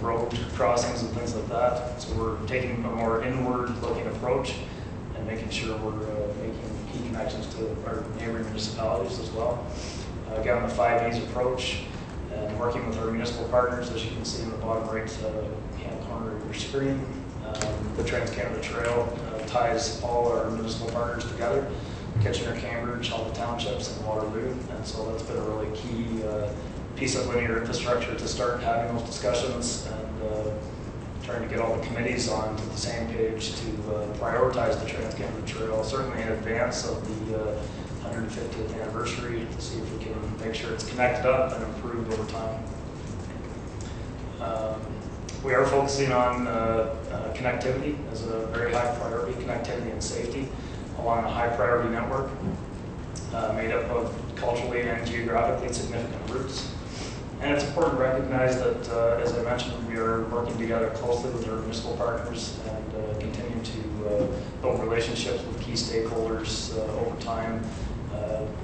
road crossings and things like that. So we're taking a more inward looking approach and making sure we're making key connections to our neighboring municipalities as well. Again, the 5 E's approach, and working with our municipal partners, as you can see in the bottom right hand corner of your screen. The Trans-Canada Trail ties all our municipal partners together: Kitchener, Cambridge, all the townships, and Waterloo. And so that's been a really key piece of linear infrastructure to start having those discussions and trying to get all the committees onto the same page to prioritize the Trans-Canada Trail, certainly in advance of the 150th anniversary, to see if we can make sure it's connected up and improved over time. We are focusing on connectivity as a very high priority, connectivity and safety along a high priority network made up of culturally and geographically significant routes. And it's important to recognize that, as I mentioned, we are working together closely with our municipal partners and continue to build relationships with key stakeholders over time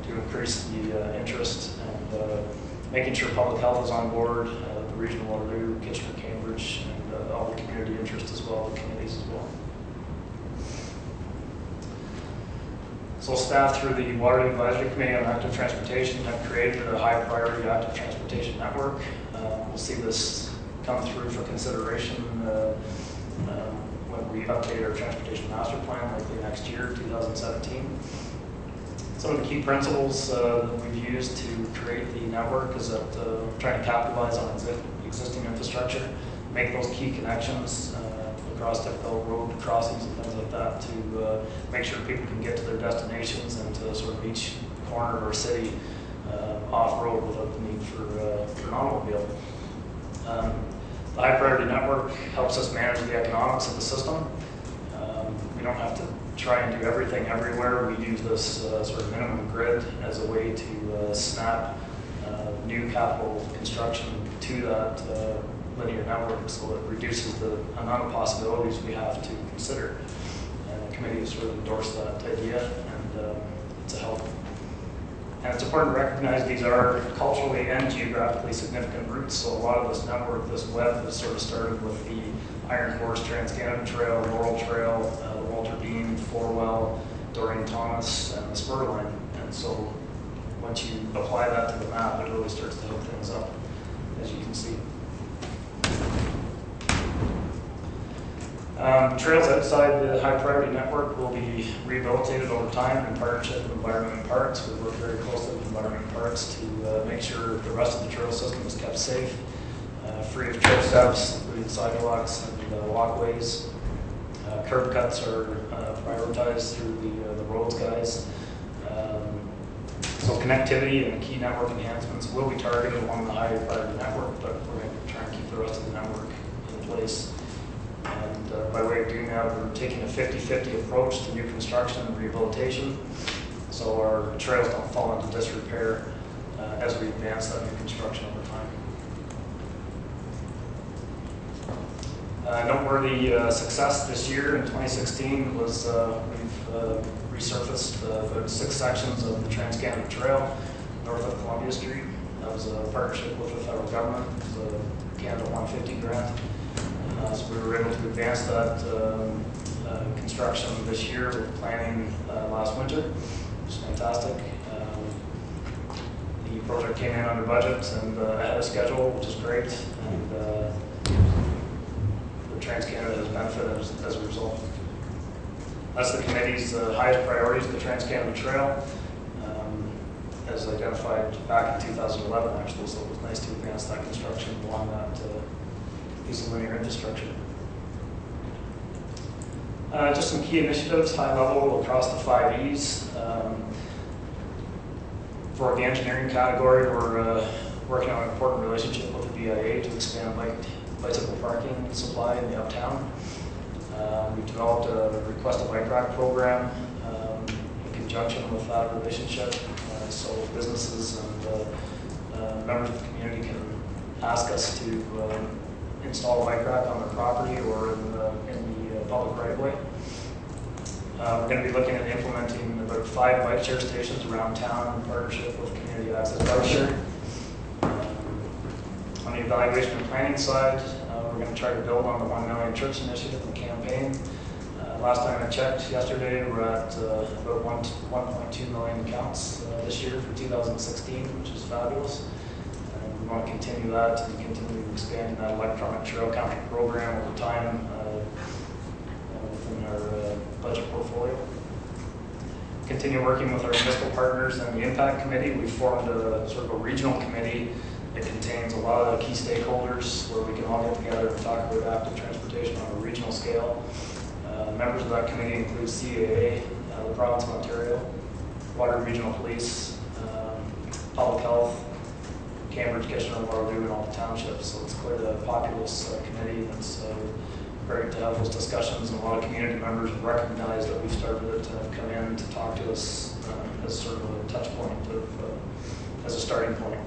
to increase the interest and making sure public health is on board, the region of Waterloo, Kitchener, Cambridge, and all the community interest as well, the committees as well. So staff through the Waterloo Advisory Committee on Active Transportation have created a high priority active transportation network. We'll see this come through for consideration when we update our transportation master plan, likely next year, 2017. Some of the key principles that we've used to create the network is that we're trying to capitalize on existing infrastructure, make those key connections across difficult road crossings and things like that to make sure people can get to their destinations and to sort of each corner of our city off-road without the need for an automobile. The high priority network helps us manage the economics of the system. We don't have to try and do everything everywhere. We use this sort of minimum grid as a way to snap new capital construction to that linear network, so it reduces the amount of possibilities we have to consider. And the committee has sort of endorsed that idea, and it's a help. And it's important to recognize these are culturally and geographically significant routes, so a lot of this network, this web, has sort of started with the Iron Horse Trans-Canada Trail, Laurel Trail, the Walter Bean, Forwell, Doreen Thomas, and the Spur Line. And so once you apply that to the map, it really starts to hook things up, as you can see. Trails outside the high priority network will be rehabilitated over time in partnership with Environment and Parks. We work very closely with Environment and Parks to make sure the rest of the trail system is kept safe, free of trip steps, including sidewalks and walkways. Curb cuts are prioritized through the roads guys. So connectivity and key network enhancements will be targeted along the high priority network, but we're going to try and keep the rest of the network in place. And by way of doing that, we're taking a 50-50 approach to new construction and rehabilitation, so our trails don't fall into disrepair as we advance that new construction over time. Noteworthy success this year in 2016 was we've resurfaced about 6 sections of the Trans-Canada Trail north of Columbia Street. That was a partnership with the federal government. It was a Canada 150 grant. So we were able to advance that construction this year with planning last winter, which is fantastic. The project came in under budget and ahead of schedule, which is great. And the Trans-Canada has benefited as a result. That's the committee's highest priorities, the Trans-Canada Trail, as identified back in 2011 actually, so it was nice to advance that construction along that piece of linear infrastructure. Just some key initiatives, high level across the 5 E's. For the engineering category, we're working on an important relationship with the BIA to expand bicycle parking supply in the uptown. We've developed a request a bike rack program in conjunction with that relationship, so businesses and members of the community can ask us to install a bike rack on their property or in the public right of way. We're going to be looking at implementing about 5 bike share stations around town in partnership with Community Access Bike Share. On the evaluation and planning side, we're going to try to build on the 1 Million Trips initiative and campaign. Last time I checked yesterday, we're at about 1.2 million counts this year for 2016, which is fabulous. And we want to continue that and continue expanding that electronic trail counting program over time within our budget portfolio. Continue working with our municipal partners and the Impact Committee. We formed a sort of a regional committee that contains a lot of key stakeholders where we can all get together and talk about active transportation on a regional scale. Members of that committee include CAA, the Province of Ontario, Waterloo Regional Police, Public Health, Cambridge, Kitchener, Waterloo, and all the townships. So it's quite a populous committee. It's great to have those discussions, and a lot of community members recognize that we've started it to come in to talk to us as sort of a touch point, as a starting point.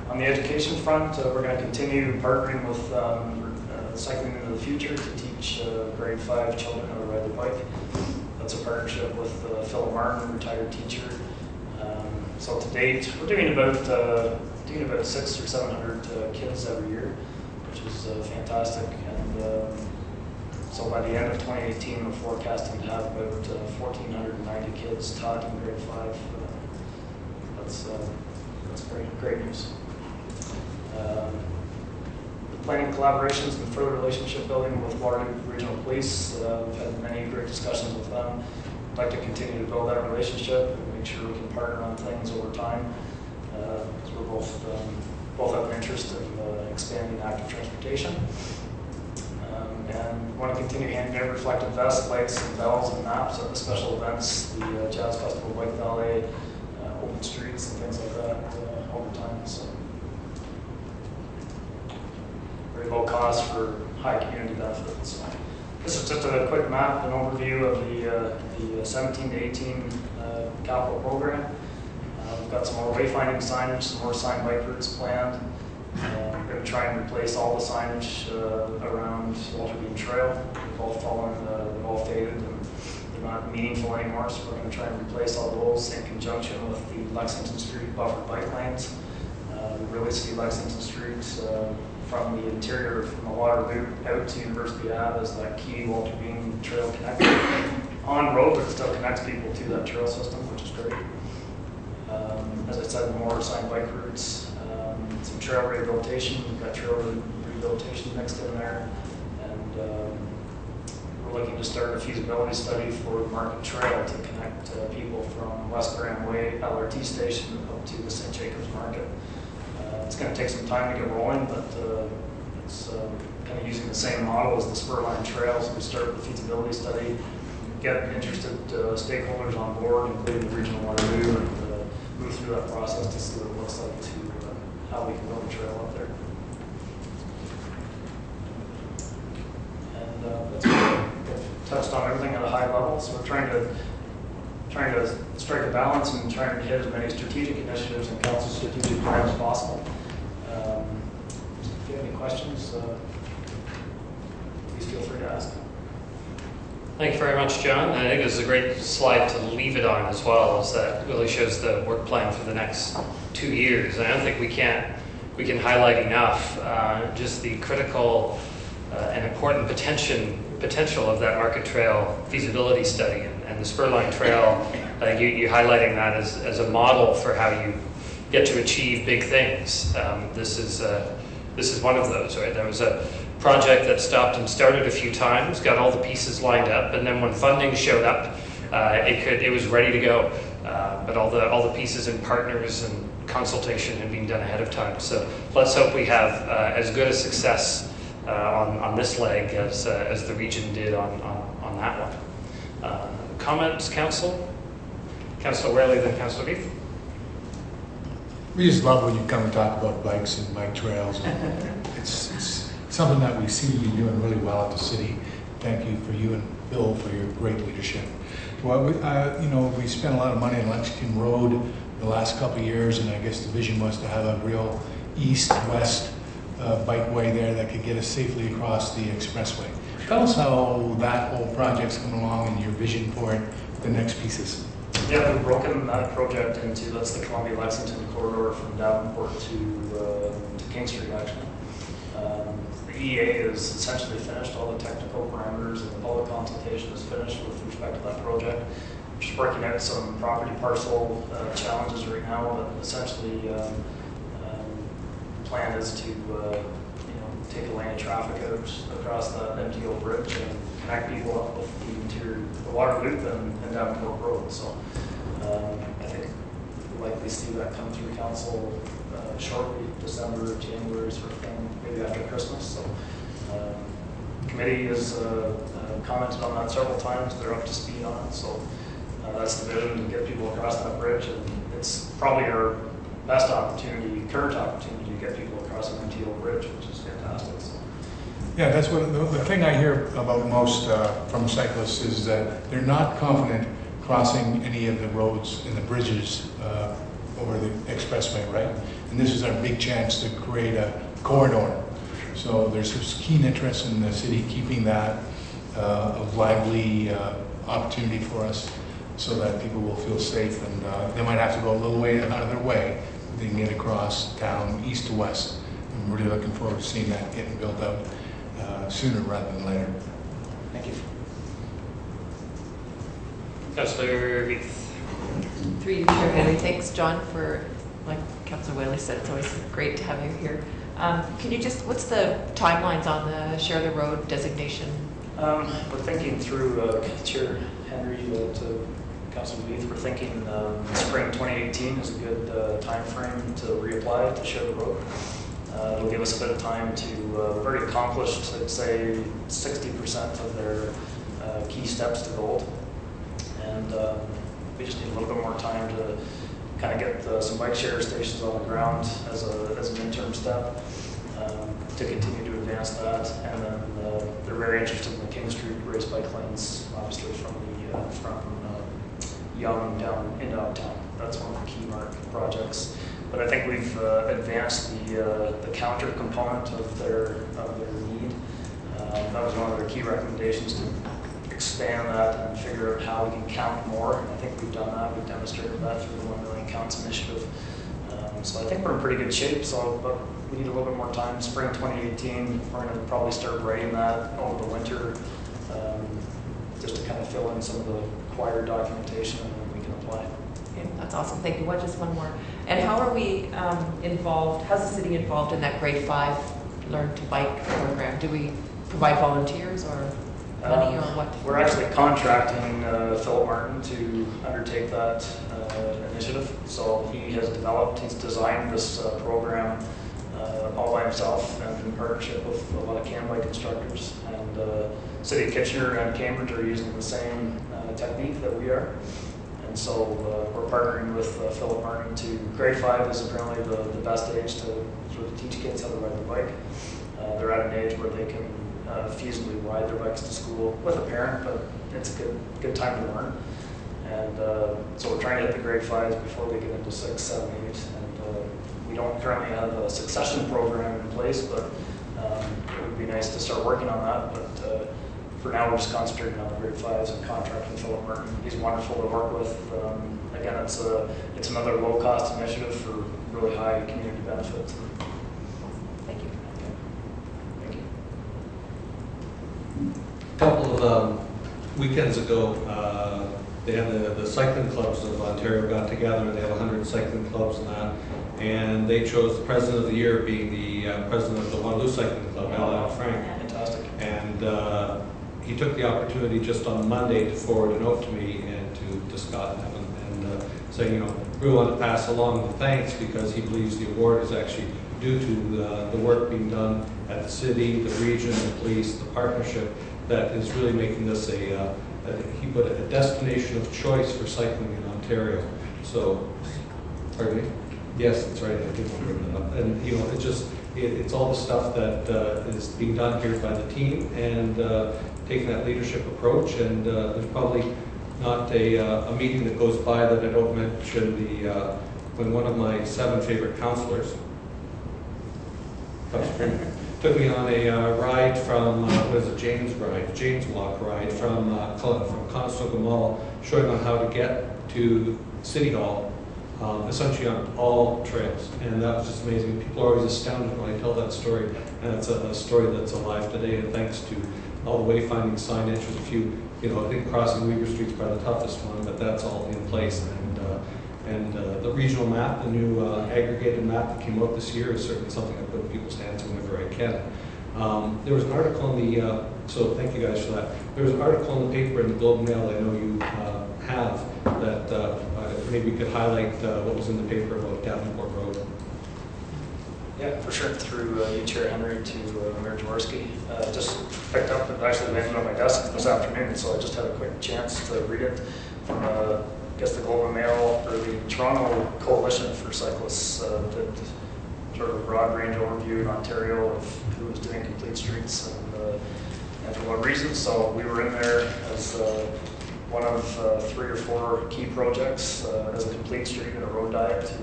On the education front, we're going to continue partnering with Cycling into the Future to teach grade 5 children how to ride the bike. That's a partnership with Philip Martin, retired teacher. So to date, we're doing about 600 or 700 kids every year, which is fantastic. And so by the end of 2018, we're forecasting to have about 1,490 kids taught in grade 5. That's great news. Planning collaborations and further relationship building with Waterloo Regional Police. We've had many great discussions with them. I'd like to continue to build that relationship and make sure we can partner on things over time, because we're both have an interest in expanding active transportation. And want to continue handing out reflective vests, lights, and bells and maps at the special events, the Jazz Festival, Bike Ballet, open streets, and things like that over time. So very low cost for high community benefit. So this is just a quick map, an overview of the 17 to 18 capital program. We've got some more wayfinding signage, some more signed bike routes planned. We're going to try and replace all the signage around Waterloo Trail. They've all fallen, they've all faded, and they're not meaningful anymore, so we're going to try and replace all those in conjunction with the Lexington Street buffered bike lanes. We really see Lexington Street from the interior, from the Waterloo out to University Ave as that key Walter Bean Trail connector. On road, but it still connects people to that trail system, which is great. As I said, more signed bike routes, some trail rehabilitation. We've got trail rehabilitation mixed in there, and we're looking to start a feasibility study for the Market Trail to connect people from West Grand Way LRT station up to the St. Jacobs Market. It's going to take some time to get rolling, but it's kind of using the same model as the Spurline Trail. So we start with the feasibility study, get interested stakeholders on board, including the regional Waterloo, and move through that process to see what it looks like to how we can build a trail up there. And that's we've touched on everything at a high level. So we're trying to strike a balance and trying to hit as many strategic initiatives and council strategic plans as possible. If you have any questions, please feel free to ask. Thank you very much, John. I think this is a great slide to leave it on as well, as that really shows the work plan for the next 2 years. And I don't think we can highlight enough just the critical and important potential of that Market Trail feasibility study. And and the Spurline Trail, you highlighting that as a model for how you get to achieve big things. This is one of those, right? There was a project that stopped and started a few times, got all the pieces lined up, and then when funding showed up, it was ready to go. But all the pieces and partners and consultation had been done ahead of time. So let's hope we have as good a success on this leg as the region did on that one. Comments, Council? Councillor Whaley, then Councillor Beath. We just love when you come and talk about bikes and bike trails. It's something that we see you doing really well at the city. Thank you for you and Bill for your great leadership. Well, we spent a lot of money on Lexington Road the last couple of years, and I guess the vision was to have a real east-west bikeway there that could get us safely across the expressway. Tell us how that whole project's coming along and your vision for it, the next pieces. Yeah, we've broken that project into, that's the Columbia-Lexington corridor from Davenport to King Street, actually. The EA is essentially finished, all the technical parameters and the public consultation is finished with respect to that project. We're just working out some property parcel challenges right now, but essentially the plan is to take a lane of traffic out across that MTO bridge and connect people up with the interior, the Waterloo and Davenport Road. So I think we'll likely see that come through council shortly, December, January sort of thing, maybe after Christmas. So committee has commented on that several times. They're up to speed on it. So that's the vision, to get people across that bridge, and it's probably our best opportunity, current opportunity, to get people across an MTO bridge, which is fantastic. So. Yeah, that's what the thing I hear about most from cyclists is that they're not confident crossing any of the roads and the bridges over the expressway, right? And this is our big chance to create a corridor. So there's this keen interest in the city keeping that a lively opportunity for us, so that people will feel safe, and they might have to go a little way out of their way. They can get across town east to west. I'm really looking forward to seeing that getting built out sooner rather than later. Thank you. Councillor Beath. Through you, Chair Haley. Thanks, John, for, like Councillor Whaley said, it's always great to have you here. Can you just, what's the timelines on the Share the Road designation? We're thinking through Chair Henry to Councillor Beath, we're thinking spring 2018 is a good time frame to reapply to Share the Road. It'll give us a bit of time to, we've already accomplished, I'd say, 60% of their key steps to gold. And we just need a little bit more time to kind of get some bike share stations on the ground as an interim step to continue to advance that. And then they're very interested in the King Street race bike lanes, obviously from Young down into Uptown. That's one of the key projects. But I think we've advanced the counter component of their need. That was one of their key recommendations, to expand that and figure out how we can count more. And I think we've done that. We've demonstrated that through the 1 Million Counts initiative. So I think we're in pretty good shape. So, but we need a little bit more time. Spring 2018, we're going to probably start writing that over the winter, just to kind of fill in some of the required documentation, and then we can apply. Okay, that's awesome. Thank you. Just one more. And how are we involved? How's the city involved in that grade 5 Learn to Bike program? Do we provide volunteers or money or what? We're actually contracting Philip Martin to undertake that initiative. So he's designed this program all by himself and in partnership with a lot of CAM bike instructors. And City of Kitchener and Cambridge are using the same technique that we are. And so we're partnering with Philip Martin to, grade 5 is apparently the best age to sort of teach kids how to ride the bike. They're at an age where they can feasibly ride their bikes to school with a parent, but it's a good time to learn. And so we're trying to hit the grade 5s before they get into 6, 7, 8. And we don't currently have a succession program in place, but it would be nice to start working on that. But for now, we're just concentrating on the grade 5s and contracting Philip Martin. He's wonderful to work with. Again, it's another low-cost initiative for really high community benefit. Thank you. A couple of weekends ago, they had the cycling clubs of Ontario got together, and they have 100 cycling clubs and that, and they chose the president of the year being the president of the Waterloo Cycling Club, Al Frank. Fantastic. And he took the opportunity just on Monday to forward a note to me and to Scott and Evan, and saying, you know, we want to pass along the thanks because he believes the award is actually due to the work being done at the city, the region, the police, the partnership that is really making this he put a destination of choice for cycling in Ontario. So, pardon me? Yes, that's right, I did want to bring that up. And, you know, it's all the stuff that is being done here by the team and taking that leadership approach. And there's probably not a meeting that goes by that I don't mention when one of my 7 favorite councillors took me on a ride from, James Walk ride from Conestoga Mall, showing on how to get to City Hall, essentially on all trails. And that was just amazing. People are always astounded when I tell that story, and it's a story that's alive today, and thanks to all the wayfinding signage. There's a few, you know, I think crossing Weaver Street's probably the toughest one, but that's all in place. And the regional map, the new aggregated map that came out this year, is certainly something I put in people's hands whenever I can. There was an article in the, so thank you guys for that. There was an article in the paper in the Globe and Mail I know you have that maybe we could highlight what was in the paper about Davenport Road. Yeah, for sure. Through you, Chair Henry, to Mayor Jaworski. Just picked up, actually landed on my desk this afternoon, so I just had a quick chance to read it from I guess the Globe and Mail, or the Toronto Coalition for Cyclists, did sort of a broad range overview in Ontario of who was doing complete streets and for what reasons. So we were in there as one of 3 or 4 key projects as a complete street and a road diet to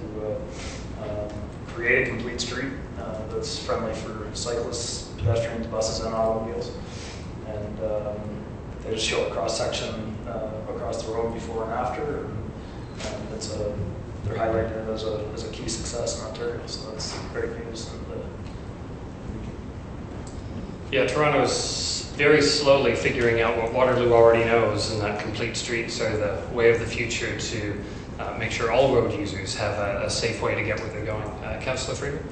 create a complete street that's friendly for cyclists, pedestrians, buses, and automobiles. And they just show a cross-section across the road before and after. And they're highlighting it as a key success in Ontario, so that's great news. Yeah, Toronto's very slowly figuring out what Waterloo already knows, and that complete streets are the way of the future to make sure all road users have a safe way to get where they're going. Councillor Freeman?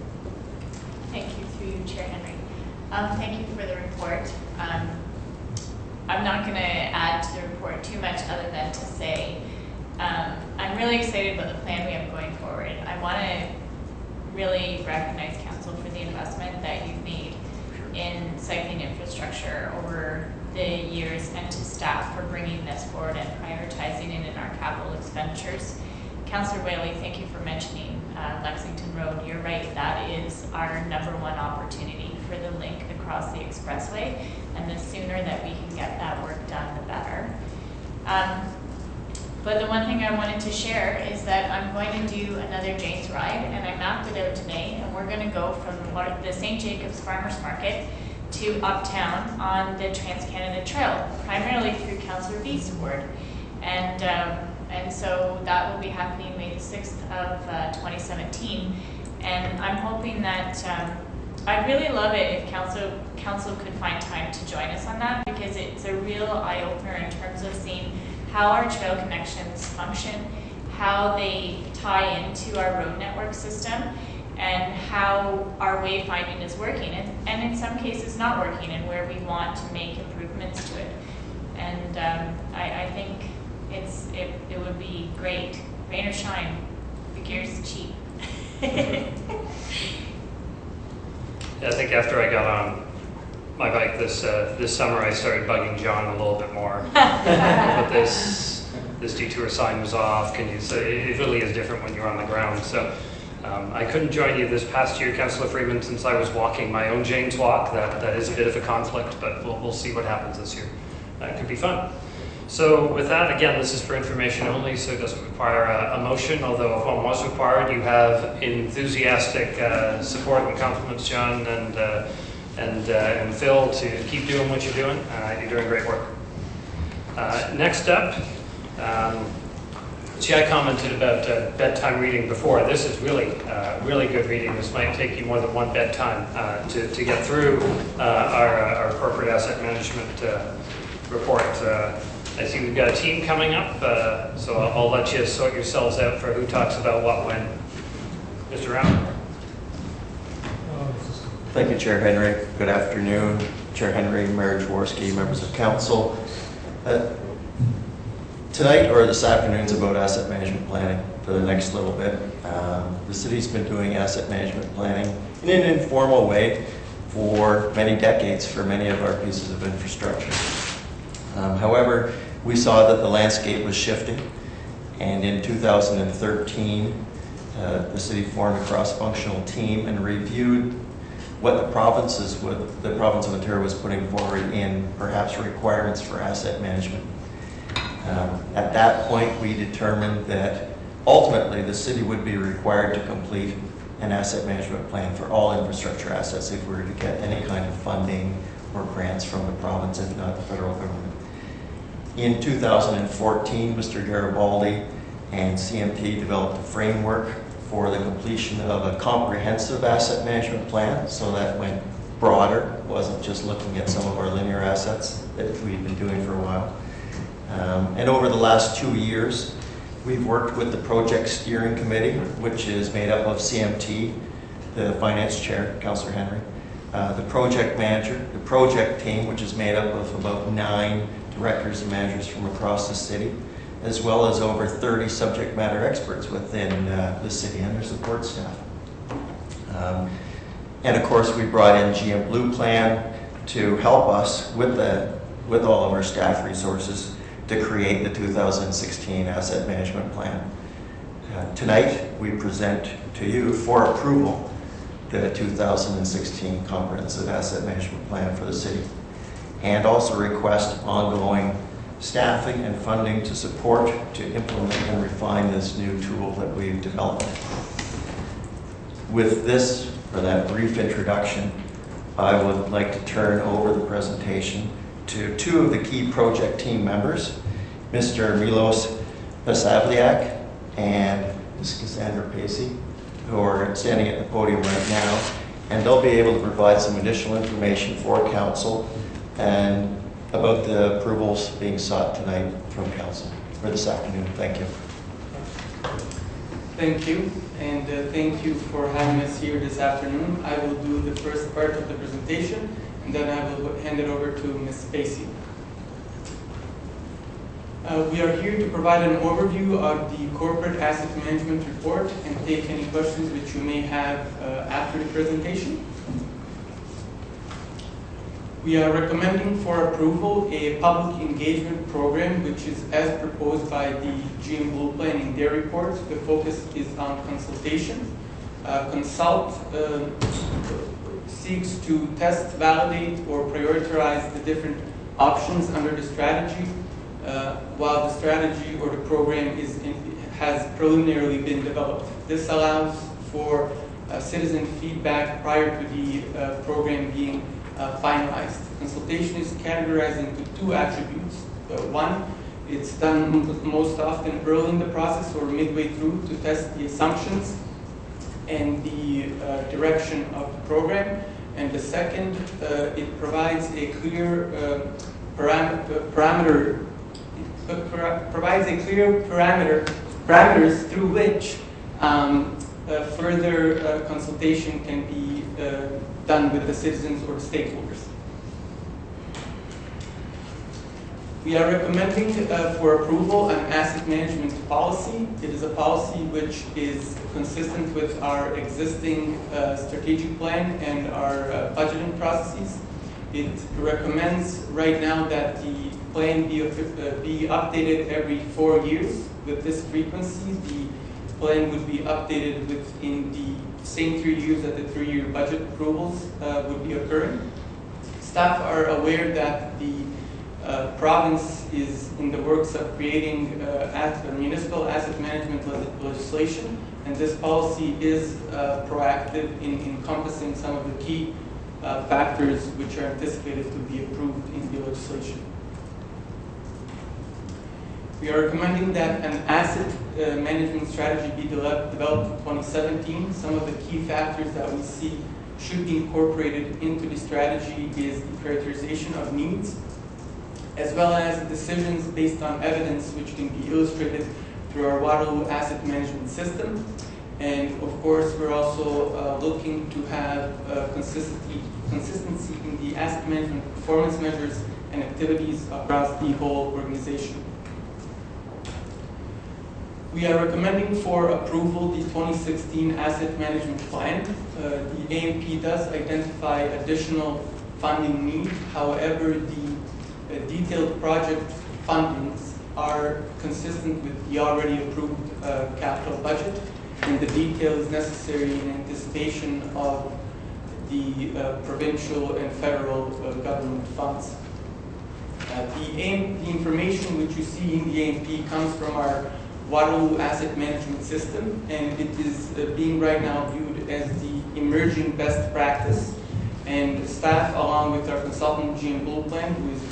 Thank you, through you, Chair Henry. Thank you for the report. I'm not going to add to the report too much other than to say I'm really excited about the plan we have going forward. I want to really recognize Council for the investment that you've made in cycling infrastructure over the years, and to staff for bringing this forward and prioritizing it in our capital expenditures. Councillor Whaley, thank you for mentioning Lexington Road. You're right, that is our #1 opportunity for the link across the expressway, and the sooner that we can get that work done, the better. But the one thing I wanted to share is that I'm going to do another Jane's Ride, and I mapped it out today, and we're going to go from the St. Jacobs Farmers Market to Uptown on the Trans-Canada Trail, primarily through Councillor B's ward. And so that will be happening May the 6th of 2017. And I'm hoping that, I'd really love it if council could find time to join us on that, because it's a real eye-opener in terms of seeing how our trail connections function, how they tie into our road network system, and how our wayfinding is working, and in some cases not working, and where we want to make improvements to it. And I think it would be great, rain or shine, the gear's cheap. Yeah, I think after I got on my bike this summer, I started bugging John a little bit more. But this detour sign was off. Can you say it really is different when you're on the ground? So I couldn't join you this past year, Councillor Freeman, since I was walking my own James Walk. That is a bit of a conflict, but we'll see what happens this year. It could be fun. So with that, again, this is for information only, so it doesn't require a motion, although if one was required, you have enthusiastic support and compliments, John and Phil, to keep doing what you're doing. You're doing great work. Next up, see, I commented about bedtime reading before. This is really good reading. This might take you more than one bedtime to get through our corporate asset management report. I see we've got a team coming up, so I'll let you sort yourselves out for who talks about what when. Mr. Brown. Thank you, Chair Henry. Good afternoon, Chair Henry, Mayor Jaworski, members of council. Tonight or this afternoon is about asset management planning for the next little bit. The city's been doing asset management planning in an informal way for many decades for many of our pieces of infrastructure. However, we saw that the landscape was shifting, and in 2013, the city formed a cross-functional team and reviewed what the province of Ontario was putting forward in perhaps requirements for asset management. At that point, we determined that ultimately the city would be required to complete an asset management plan for all infrastructure assets if we were to get any kind of funding or grants from the province, if not the federal government. In 2014, Mr. Garibaldi and CMT developed a framework for the completion of a comprehensive asset management plan, so that went broader. It wasn't just looking at some of our linear assets that we've been doing for a while. And over the last 2 years, we've worked with the project steering committee, which is made up of CMT, the finance chair, Councillor Henry, the project manager, the project team, which is made up of about 9 directors and managers from across the city, as well as over 30 subject matter experts within the city and their support staff. And of course, we brought in GM Blue Plan to help us with all of our staff resources to create the 2016 Asset Management Plan. Tonight, we present to you for approval the 2016 Comprehensive Asset Management Plan for the city, and also request ongoing staffing and funding to support, to implement and refine this new tool that we've developed. With this, for that brief introduction, I would like to turn over the presentation to 2 of the key project team members, Mr. Milos Pasavliak and Ms. Cassandra Pacey, who are standing at the podium right now, and they'll be able to provide some additional information for council and about the approvals being sought tonight from council, or this afternoon. Thank you. Thank you, and thank you for having us here this afternoon. I will do the first part of the presentation, and then I will hand it over to Ms. Pacey. We are here to provide an overview of the corporate asset management report and take any questions which you may have after the presentation. We are recommending for approval a public engagement program, which is as proposed by the GM Blue Plan in their report. The focus is on consultation. Consult seeks to test, validate, or prioritize the different options under the strategy, while the strategy or the program has preliminarily been developed. This allows for citizen feedback prior to the program being finalized. Consultation is categorized into 2 attributes. One, it's done most often early in the process or midway through to test the assumptions and the direction of the program. And the second, it provides a clear parameters through which further consultation can be done with the citizens or the stakeholders. We are recommending for approval an asset management policy. It is a policy which is consistent with our existing strategic plan and our budgeting processes. It recommends right now that the plan be updated every 4 years. With this frequency, the plan would be updated within the same 3 years that the 3-year budget approvals would be occurring. Staff are aware that the province is in the works of creating municipal asset management legislation, and this policy is proactive in encompassing some of the key factors which are anticipated to be approved in the legislation. We are recommending that an asset management strategy be developed in 2017. Some of the key factors that we see should be incorporated into the strategy is the prioritization of needs as well as decisions based on evidence which can be illustrated through our Waterloo asset management system. And of course, we're also looking to have consistency in the asset management performance measures and activities across the whole organization. We are recommending for approval the 2016 Asset Management Plan. The AMP does identify additional funding need. However, the detailed project fundings are consistent with the already approved capital budget, and the details necessary in anticipation of the provincial and federal government funds. The information which you see in the AMP comes from our Waterloo asset management system, and it is being right now viewed as the emerging best practice. And staff, along with our consultant GM Blue Plan, who is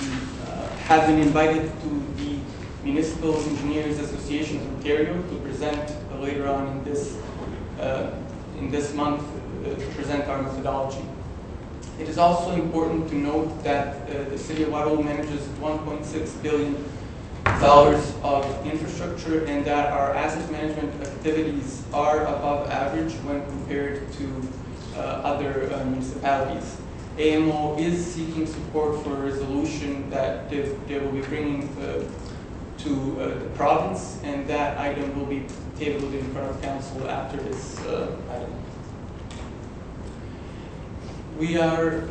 have been invited to the Municipal Engineers Association of Ontario to present later on in this month to present our methodology. It is also important to note that the City of Waterloo manages $1.6 billion of infrastructure, and that our asset management activities are above average when compared to other municipalities. AMO is seeking support for a resolution that they will be bringing to the province, and that item will be tabled in front of council after this item. We are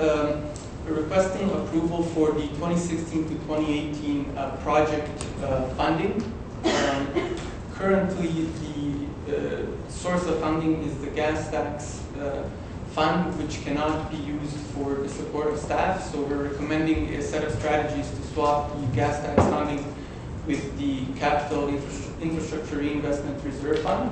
requesting approval for the 2016 to 2018 project funding. Currently, the source of funding is the gas tax fund, which cannot be used for the support of staff. So we're recommending a set of strategies to swap the gas tax funding with the Capital Infrastructure Reinvestment Reserve Fund.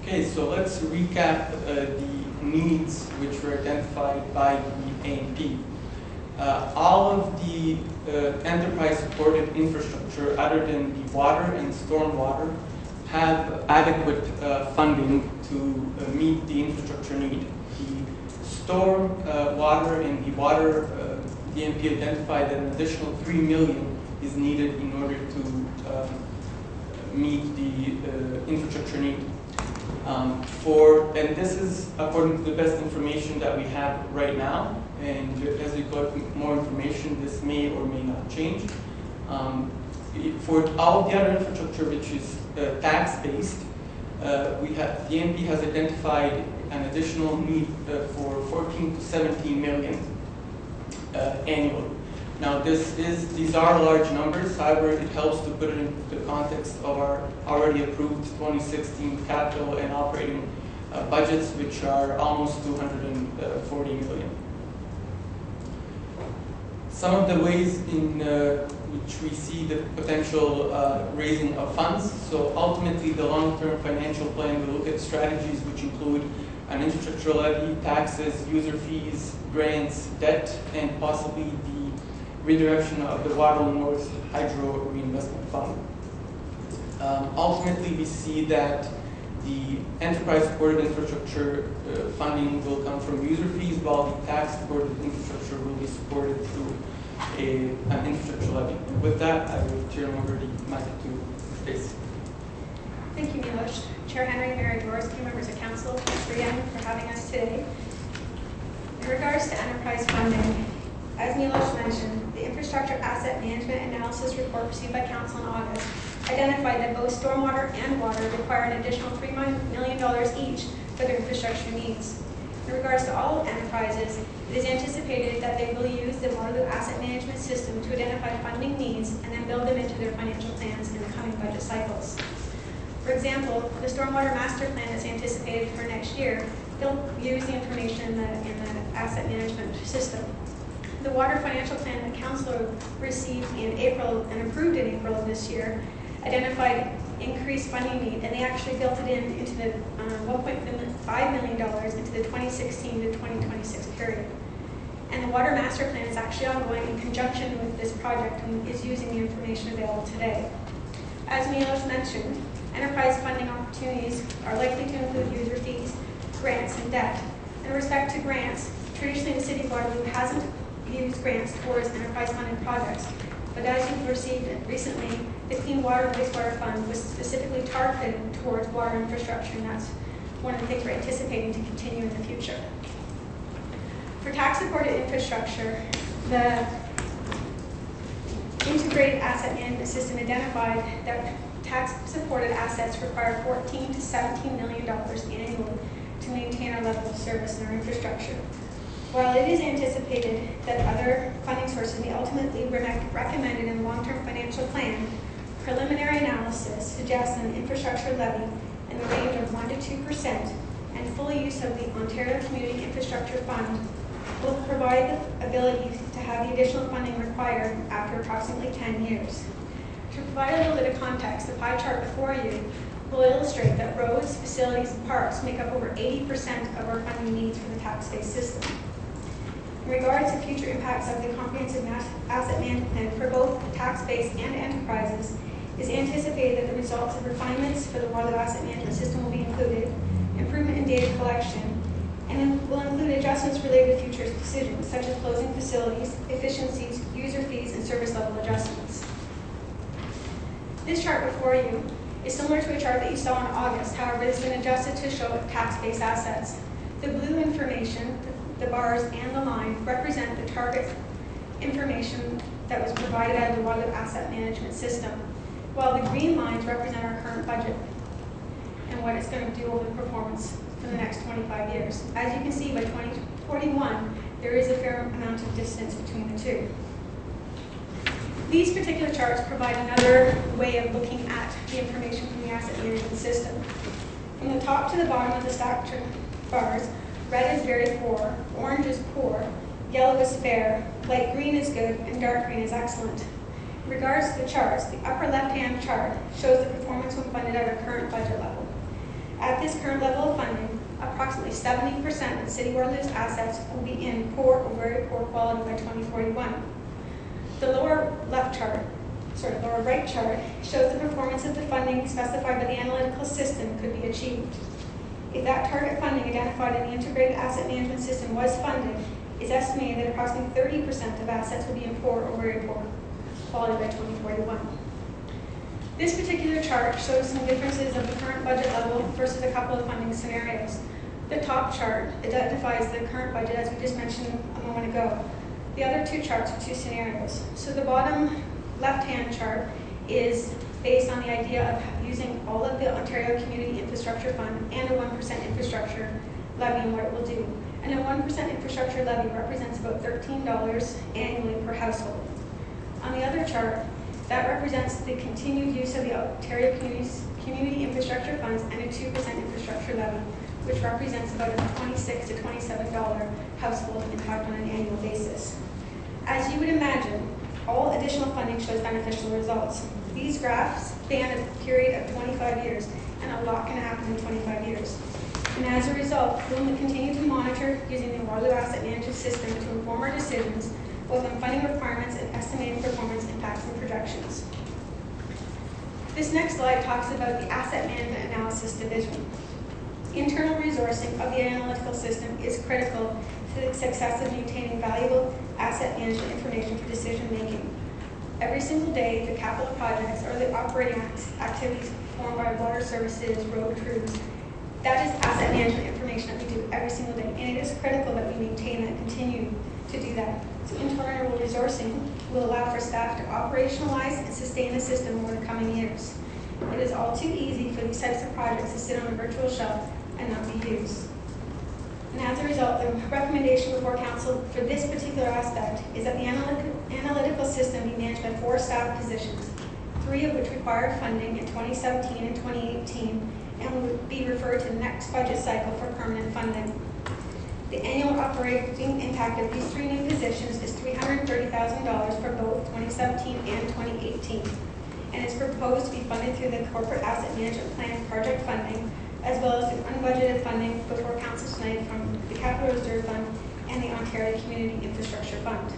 Okay, so let's recap the needs which were identified by the AMP. All of the enterprise-supported infrastructure, other than the water and stormwater, have adequate funding to meet the infrastructure need. The storm water and the water, the AMP identified that an additional $3 million is needed in order to meet the infrastructure need. And this is according to the best information that we have right now, and as we collect more information, this may or may not change. For all of the other infrastructure, which is tax-based, the AMP has identified an additional need for 14 to 17 million annually. Now, these are large numbers. However, it helps to put it into the context of our already approved 2016 capital and operating budgets, which are almost 240 million. Some of the ways in which we see the potential raising of funds. So ultimately, the long-term financial plan will look at strategies which include an infrastructure levy, taxes, user fees, grants, debt, and possibly the redirection of the Waterloo North Hydro Reinvestment Fund. Ultimately, we see that the enterprise-supported infrastructure funding will come from user fees, while the tax-supported infrastructure will be supported through an infrastructure levy. And with that, I will turn over the mic to Stacy. Thank you, Milosh. Chair Henry, Mayor Gorski, members of council, thanks again for having us today. In regards to enterprise funding, as Milosh mentioned, the Infrastructure Asset Management Analysis Report received by Council in August identified that both stormwater and water require an additional $3 million each for their infrastructure needs. In regards to all enterprises, it is anticipated that they will use the Waterloo Asset Management System to identify funding needs and then build them into their financial plans in the coming budget cycles. For example, the Stormwater Master Plan that's anticipated for next year, they'll use the information in the asset management system. The water financial plan that Council received in April and approved in April of this year identified increased funding need, and they actually built it into the $1.5 million into the 2016 to 2026 period. And the water master plan is actually ongoing in conjunction with this project and is using the information available today. As Milosh mentioned, enterprise funding opportunities are likely to include user fees, grants, and debt. In respect to grants, traditionally the City of Waterloo hasn't use grants towards enterprise-funded projects. But as you've received recently, the Clean Water and Wastewater Fund was specifically targeted towards water infrastructure, and that's one of the things we're anticipating to continue in the future. For tax-supported infrastructure, the integrated asset management system identified that tax-supported assets require $14 to $17 million annually to maintain our level of service in our infrastructure. While it is anticipated that other funding sources may ultimately be recommended in the long-term financial plan, preliminary analysis suggests an infrastructure levy in the range of 1% to 2% and full use of the Ontario Community Infrastructure Fund will provide the ability to have the additional funding required after approximately 10 years. To provide a little bit of context, the pie chart before you will illustrate that roads, facilities, and parks make up over 80% of our funding needs for the tax-based system. In regards to future impacts of the comprehensive asset management plan for both tax-based and enterprises, it is anticipated that the results of refinements for the Waterloo asset management system will be included, improvement in data collection, and will include adjustments related to future decisions, such as closing facilities, efficiencies, user fees, and service level adjustments. This chart before you is similar to a chart that you saw in August, however, it has been adjusted to show tax-based assets. The blue information, the bars and the line, represent the target information that was provided out of the Waterloo asset management system, while the green lines represent our current budget and what it's going to do over the performance for the next 25 years. As you can see, by 2041, there is a fair amount of distance between the two. These particular charts provide another way of looking at the information from the asset management system. From the top to the bottom of the stacked bars, red is very poor, orange is poor, yellow is fair, light green is good, and dark green is excellent. In regards to the charts, the upper left-hand chart shows the performance when funded at our current budget level. At this current level of funding, approximately 70% of the City of Waterloo's assets will be in poor or very poor quality by 2041. The lower right chart shows the performance of the funding specified by the analytical system could be achieved. If that target funding identified in the integrated asset management system was funded, it's estimated that approximately 30% of assets will be in poor or very poor quality by 2041. This particular chart shows some differences of the current budget level versus a couple of funding scenarios. The top chart identifies the current budget, as we just mentioned a moment ago. The other two charts are two scenarios. So the bottom left-hand chart is based on the idea of using all of the Ontario Community Infrastructure Fund and a 1% infrastructure levy and what it will do. And a 1% infrastructure levy represents about $13 annually per household. On the other chart, that represents the continued use of the Ontario Community Infrastructure Funds and a 2% infrastructure levy, which represents about a $26 to $27 household impact on an annual basis. As you would imagine, all additional funding shows beneficial results. These graphs span a period of 25 years, and a lot can happen in 25 years. And as a result, we will continue to monitor using the Waterloo Asset Management System to inform our decisions, both on funding requirements and estimating performance impacts and projections. This next slide talks about the Asset Management Analysis Division. Internal resourcing of the analytical system is critical to the success of maintaining valuable asset management information for decision making. Every single day, the capital projects or the operating activities performed by water services, road crews, that is asset management information that we do every single day, and it is critical that we maintain and continue to do that. So internal resourcing will allow for staff to operationalize and sustain the system over the coming years. It is all too easy for these types of projects to sit on a virtual shelf and not be used. And as a result, the recommendation before Council for this particular aspect is that the analytical system be managed by 4 staff positions, 3 of which require funding in 2017 and 2018, and will be referred to the next budget cycle for permanent funding. The annual operating impact of these 3 new positions is $330,000 for both 2017 and 2018, and is proposed to be funded through the Corporate Asset Management Plan project funding, as well as through unbudgeted funding before Council tonight from the Capital Reserve Fund and the Ontario Community Infrastructure Fund.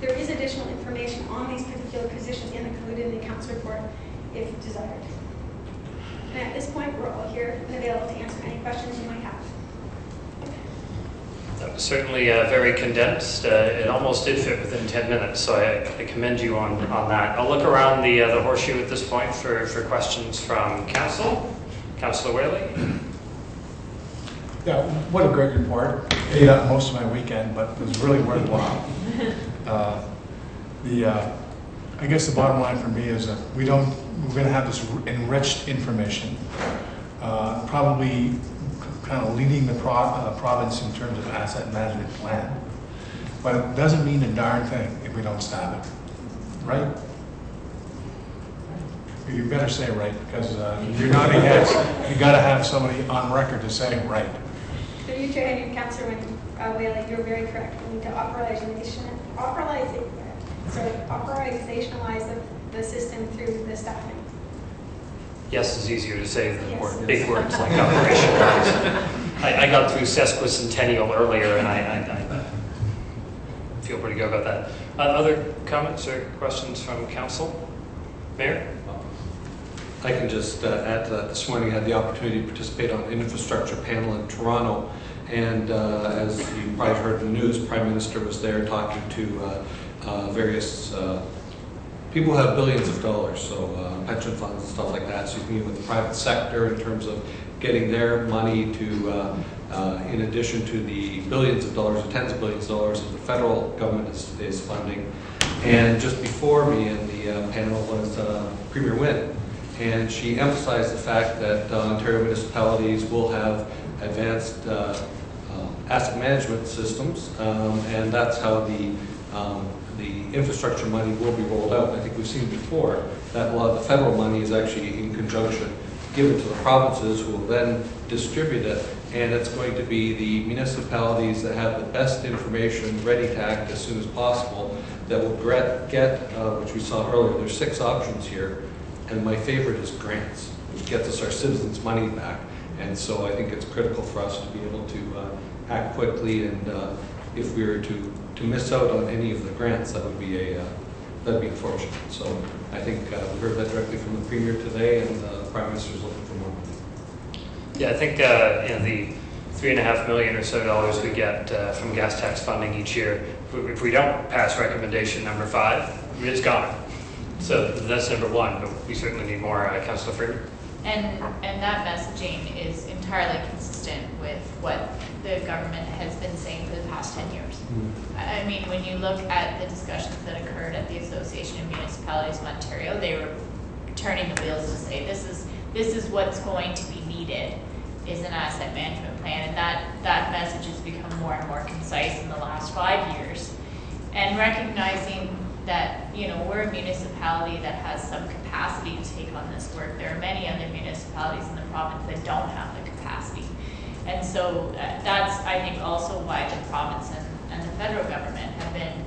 There is additional information on these particular positions included in the Council report if desired. And at this point, we're all here and available to answer any questions you might have. Certainly very condensed. It almost did fit within 10 minutes, so I commend you on that. I'll look around the horseshoe at this point for questions from Council. Councillor Whaley. Yeah, what a great report. Ate up most of my weekend, but it was really worthwhile. I guess the bottom line for me is that we're going to have this enriched information, probably kind of leading the province in terms of asset management plan. But it doesn't mean a darn thing if we don't stop it, right? You better say right, because you're nodding heads. You got to have somebody on record to say right. Through you, Chair Henry, Councillor Whaley, you're very correct. We need to operationalize the system through the staffing. Yes is easier to say than Yes. big words like operationalize. I got through sesquicentennial earlier, and I feel pretty good about that. Other comments or questions from Council? Mayor? I can just add to that. This morning I had the opportunity to participate on an infrastructure panel in Toronto, and as you probably heard in the news, Prime Minister was there talking to various people who have billions of dollars, so pension funds and stuff like that. So you can meet with the private sector in terms of getting their money to, in addition to the billions of dollars or tens of billions of dollars that the federal government is funding. And just before me in the panel was Premier Wynne. And she emphasized the fact that Ontario municipalities will have advanced asset management systems, and that's how the infrastructure money will be rolled out. I think we've seen before that a lot of the federal money is actually in conjunction given to the provinces, who will then distribute it, and it's going to be the municipalities that have the best information ready to act as soon as possible that will get, which we saw earlier, there's 6 options here. And my favorite is grants, which gets us our citizens' money back. And so I think it's critical for us to be able to act quickly. And if we were to miss out on any of the grants, that would be that'd be unfortunate. So I think we heard that directly from the Premier today, and the Prime Minister is looking for more. Yeah, I think the $3.5 million or so we get from gas tax funding each year, if we don't pass recommendation number 5, it's gone. So that's number 1, but we certainly need more. Councillor Freeman? And that messaging is entirely consistent with what the government has been saying for the past 10 years. I mean, when you look at the discussions that occurred at the Association of Municipalities of Ontario, they were turning the wheels to say this is what's going to be needed is an asset management plan, and that message has become more and more concise in the last 5 years. And recognizing that, you know, we're a municipality that has some capacity to take on this work. There are many other municipalities in the province that don't have the capacity. And so that's, I think, also why the province and the federal government have been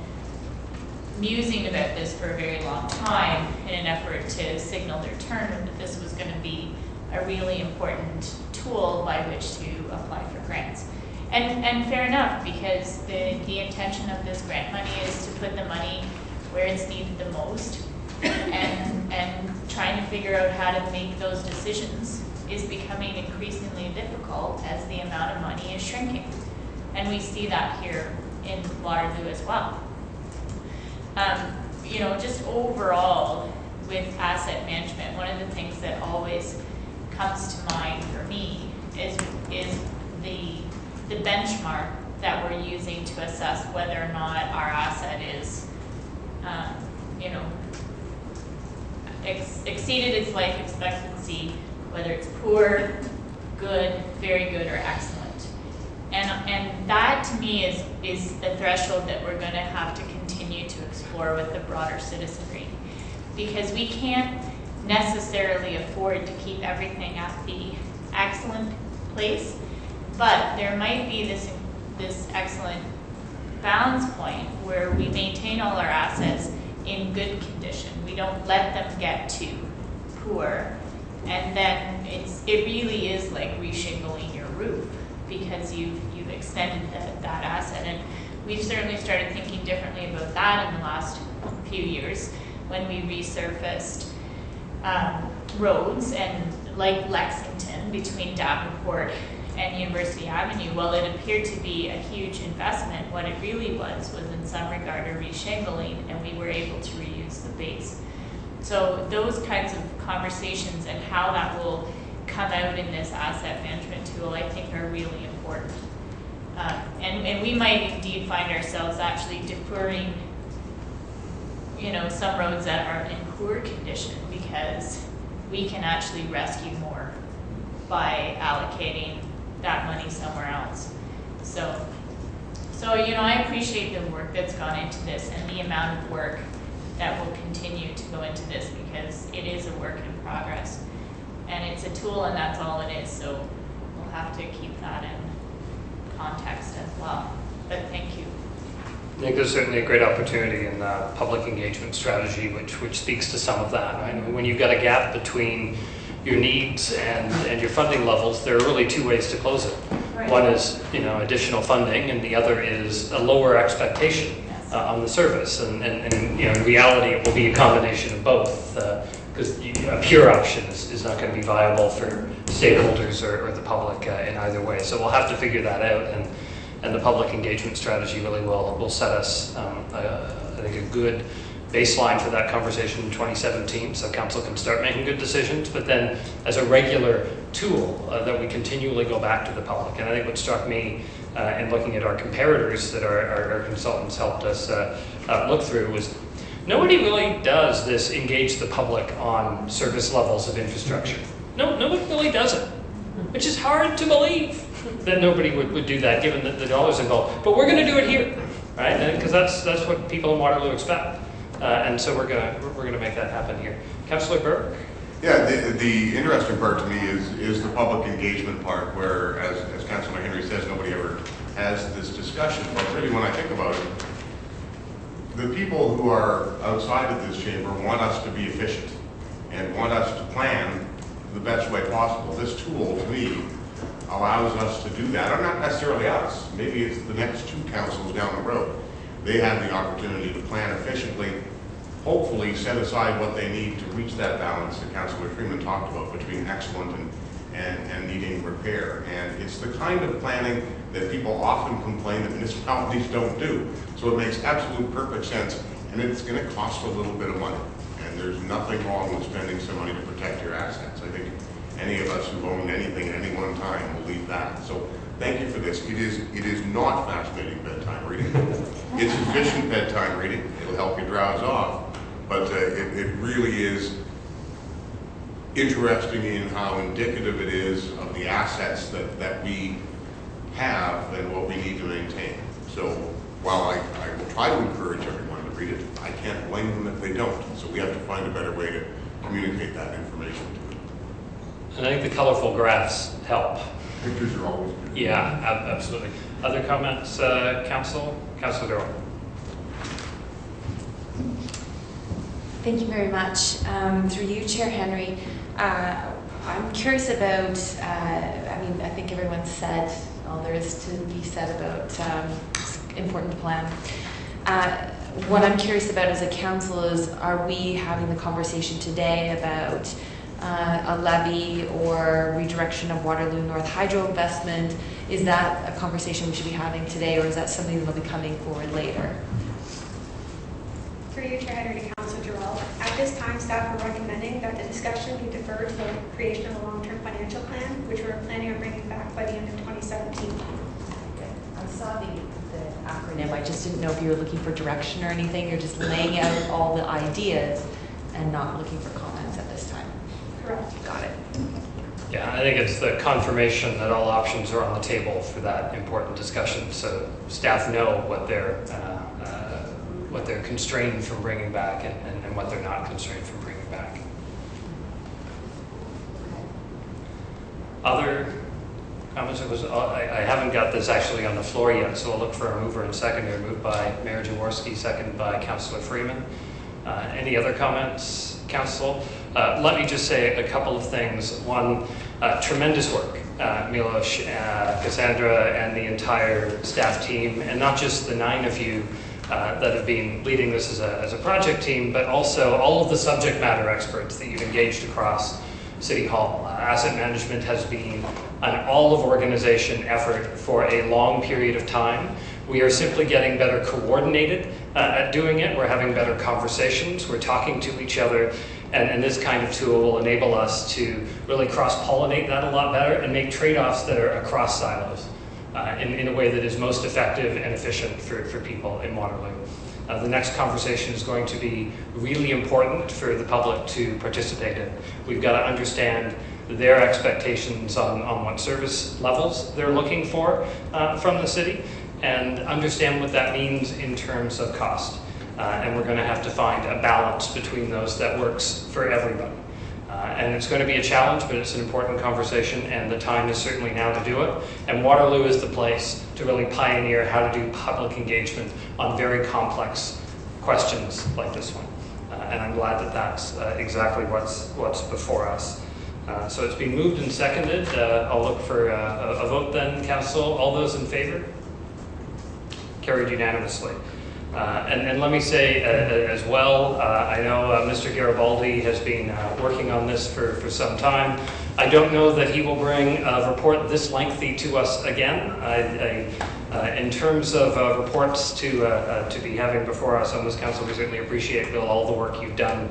musing about this for a very long time in an effort to signal their turn that this was going to be a really important tool by which to apply for grants. And fair enough, because the intention of this grant money is to put the money where it's needed the most, and trying to figure out how to make those decisions is becoming increasingly difficult as the amount of money is shrinking. And we see that here in Waterloo as well. You know, just overall with asset management, one of the things that always comes to mind for me is the benchmark that we're using to assess whether or not our asset is you know, exceeded its life expectancy, whether it's poor, good, very good, or excellent. And that to me is the threshold that we're going to have to continue to explore with the broader citizenry, because we can't necessarily afford to keep everything at the excellent place, but there might be this excellent balance point where we maintain all our assets in good condition. We don't let them get too poor, and then it really is like reshingling your roof, because you've extended that asset. And we've certainly started thinking differently about that in the last few years when we resurfaced roads, and like Lexington between Davenport and University Avenue, while it appeared to be a huge investment, what it really was in some regard a reshingling, and we were able to reuse the base. So those kinds of conversations and how that will come out in this asset management tool, I think are really important. And we might indeed find ourselves actually deferring, some roads that are in poor condition, because we can actually rescue more by allocating that money somewhere else. So I appreciate the work that's gone into this and the amount of work that will continue to go into this, because it is a work in progress. And it's a tool, and that's all it is, so we'll have to keep that in context as well. But thank you. I think there's certainly a great opportunity in the public engagement strategy, which speaks to some of that. Right? When you've got a gap between your needs and your funding levels, there are really two ways to close it. Right. One is additional funding, and the other is a lower expectation on the service. And in reality, it will be a combination of both, because a pure option is not going to be viable for stakeholders or the public in either way. So we'll have to figure that out, and the public engagement strategy really will set us, I think, a good baseline for that conversation in 2017, so council can start making good decisions, but then as a regular tool that we continually go back to the public. And I think what struck me in looking at our comparators that our consultants helped us look through was nobody really does this engage the public on service levels of infrastructure. Nobody really does it, which is hard to believe that nobody would do that given the dollars involved. But we're going to do it here, right? Because that's what people in Waterloo expect. And so we're gonna make that happen here. Councillor Burke? Yeah, the interesting part to me is the public engagement part, where, as Councillor Henry says, nobody ever has this discussion. But really, when I think about it, the people who are outside of this chamber want us to be efficient and want us to plan the best way possible. This tool, to me, allows us to do that, or not necessarily us. Maybe it's the next two councils down the road. They have the opportunity to plan efficiently, hopefully set aside what they need to reach that balance that Councillor Freeman talked about between excellent and needing repair. And it's the kind of planning that people often complain that municipalities don't do. So it makes absolute perfect sense, and it's going to cost a little bit of money. And there's nothing wrong with spending some money to protect your assets. I think any of us who've owned anything at any one time will leave that. So thank you for this. It is not fascinating bedtime reading. It's efficient bedtime reading. It'll help you drowse off. But it really is interesting in how indicative it is of the assets that we have and what we need to maintain. So while I will try to encourage everyone to read it, I can't blame them if they don't. So we have to find a better way to communicate that information to them. And I think the colorful graphs help. Pictures are always good. Yeah, absolutely. Other comments, Council? Councillor Durrell. Thank you very much. Through you, Chair Henry, I'm curious about, I think everyone said all there is to be said about important to plan. What I'm curious about as a council is, are we having the conversation today about a levy or redirection of Waterloo North hydro investment? Is that a conversation we should be having today, or is that something that will be coming forward later? Through you, Chair Henry, to Councillor Durrell. At this time, staff are recommending that the discussion be deferred to the creation of a long-term financial plan, which we're planning on bringing back by the end of 2017. I saw the acronym. I just didn't know if you were looking for direction or anything. You're just laying out all the ideas and not looking for comments at this time. Correct. Got it. Yeah, I think it's the confirmation that all options are on the table for that important discussion, so staff know what they're constrained from bringing back and what they're not constrained from bringing back. Other comments? I haven't got this actually on the floor yet, so I'll look for a mover and seconder. Moved by Mayor Jaworski, seconded by Councillor Freeman. Any other comments, Council? Let me just say a couple of things. One, tremendous work, Milos, Cassandra, and the entire staff team, and not just the 9 of you that have been leading this as a project team, but also all of the subject matter experts that you've engaged across City Hall. Asset management has been an all-of-organization effort for a long period of time. We are simply getting better coordinated at doing it. We're having better conversations. We're talking to each other. And this kind of tool will enable us to really cross-pollinate that a lot better and make trade-offs that are across silos in a way that is most effective and efficient for people in Waterloo. The next conversation is going to be really important for the public to participate in. We've got to understand their expectations on what service levels they're looking for from the city and understand what that means in terms of cost. And we're going to have to find a balance between those that works for everybody. And it's going to be a challenge, but it's an important conversation, and the time is certainly now to do it. And Waterloo is the place to really pioneer how to do public engagement on very complex questions like this one. And I'm glad that that's exactly what's before us. So it's been moved and seconded. I'll look for a vote then, Council. All those in favor? Carried unanimously. And let me say as well, I know Mr. Garibaldi has been working on this for some time. I don't know that he will bring a report this lengthy to us again. In terms of reports to be having before us on this council, we certainly appreciate, Bill, all the work you've done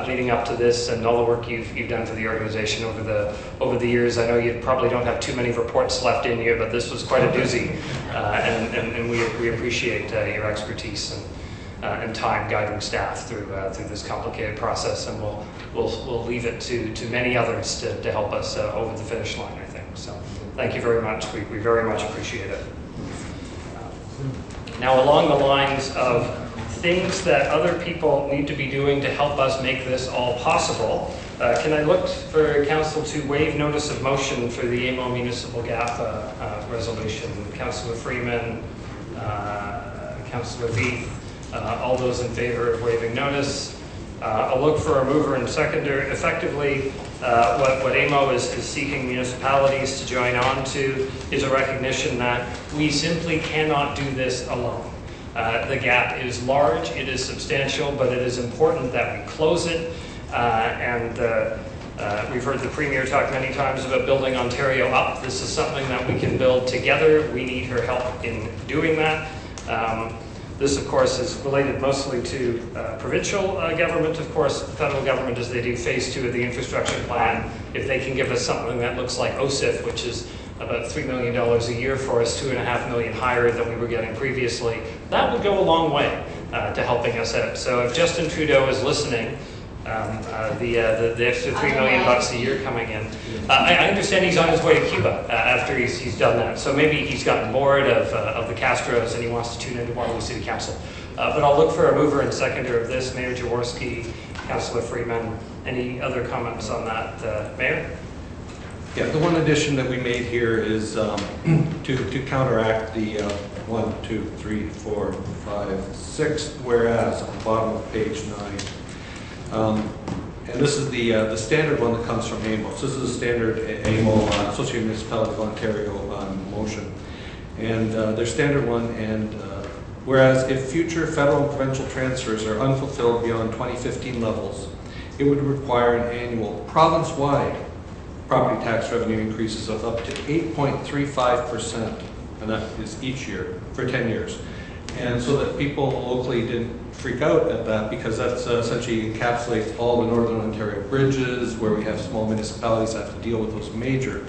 leading up to this and all the work you've done for the organization over the years. I know you probably don't have too many reports left in you, but this was quite a doozy, and we appreciate your expertise and time guiding staff through this complicated process, and we'll leave it to many others to help us over the finish line, I think. So thank you very much. We very much appreciate it. Now, along the lines of things that other people need to be doing to help us make this all possible, can I look for Council to waive notice of motion for the AMO Municipal Gap resolution? Councillor Freeman, Councillor Veith, all those in favor of waiving notice. I'll look for a mover and seconder. Effectively, what AMO is seeking municipalities to join on to is a recognition that we simply cannot do this alone. The gap is large, it is substantial, but it is important that we close it. We've heard the Premier talk many times about building Ontario up. This is something that we can build together. We need her help in doing that. This, of course, is related mostly to provincial government. Of course, the federal government, as they do phase 2 of the infrastructure plan, if they can give us something that looks like OSIF, which is about $3 million a year for us, $2.5 million higher than we were getting previously, that would go a long way to helping us out. So if Justin Trudeau is listening, the extra $3 million a year coming in. I understand he's on his way to Cuba after he's done that. So maybe he's gotten bored of the Castros and he wants to tune into Waterloo City Council. But I'll look for a mover and seconder of this. Mayor Jaworski, Councillor Freeman, any other comments on that, Mayor? Yeah, the one addition that we made here is to counteract the 1, 2, 3, 4, 5, 6 whereas on the bottom of page 9. And this is the standard one that comes from AMO. So this is a standard AMO, Associated Municipalities of Ontario motion. And their standard one, and whereas if future federal and provincial transfers are unfulfilled beyond 2015 levels, it would require an annual province-wide property tax revenue increases of up to 8.35%, and that is each year for 10 years. And so that people locally didn't freak out at that, because that's essentially encapsulates all the Northern Ontario bridges where we have small municipalities that have to deal with those major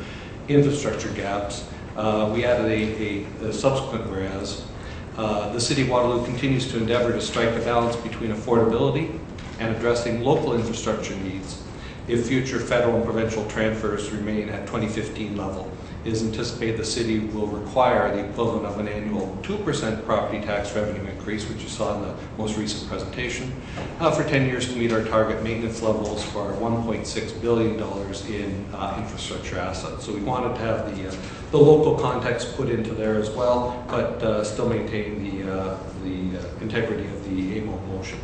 infrastructure gaps. We added a subsequent whereas. The City of Waterloo continues to endeavor to strike a balance between affordability and addressing local infrastructure needs. If future federal and provincial transfers remain at 2015 level, it is anticipated the city will require the equivalent of an annual 2% property tax revenue increase, which you saw in the most recent presentation, for 10 years to meet our target maintenance levels for our $1.6 billion in infrastructure assets. So we wanted to have the local context put into there as well, but still maintain the integrity of the AMO motion.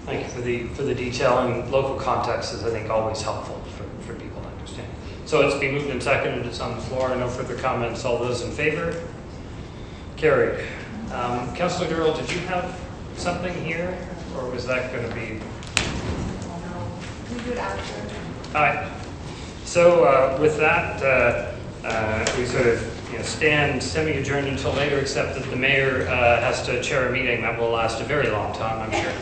Thank you for the detail, and local context is, I think, always helpful for people to understand. So it's been moved and seconded. It's on the floor. No further comments. All those in favor? Carried. Councillor Durrell, did you have something here, or was that going to be? We do it after. All right. So with that, we sort of stand semi-adjourned until later, except that the mayor has to chair a meeting that will last a very long time, I'm sure.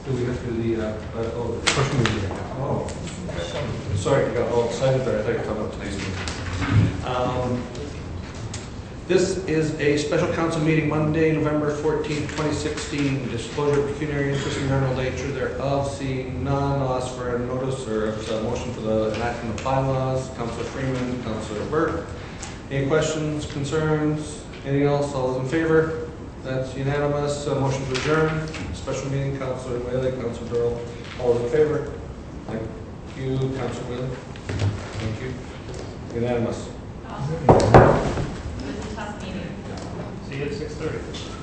Do we have to do the question meeting? Oh, sorry, I got all excited there. I thought you were talking about today's meeting. This is a special council meeting Monday, November 14th, 2016. Disclosure of pecuniary interest in general nature thereof. Seeing none, I'll ask for a notice or a motion for the enactment of bylaws. Councilor Freeman, Councilor Burke. Any questions, concerns? Anything else? All those in favor? That's unanimous. Motion to adjourn. Special meeting, Councilor Whaley, Councilor Durrell. All those in favor? Thank you, Councilor Whaley. Thank you. Unanimous. Awesome. It was a tough meeting. See you at 6:30.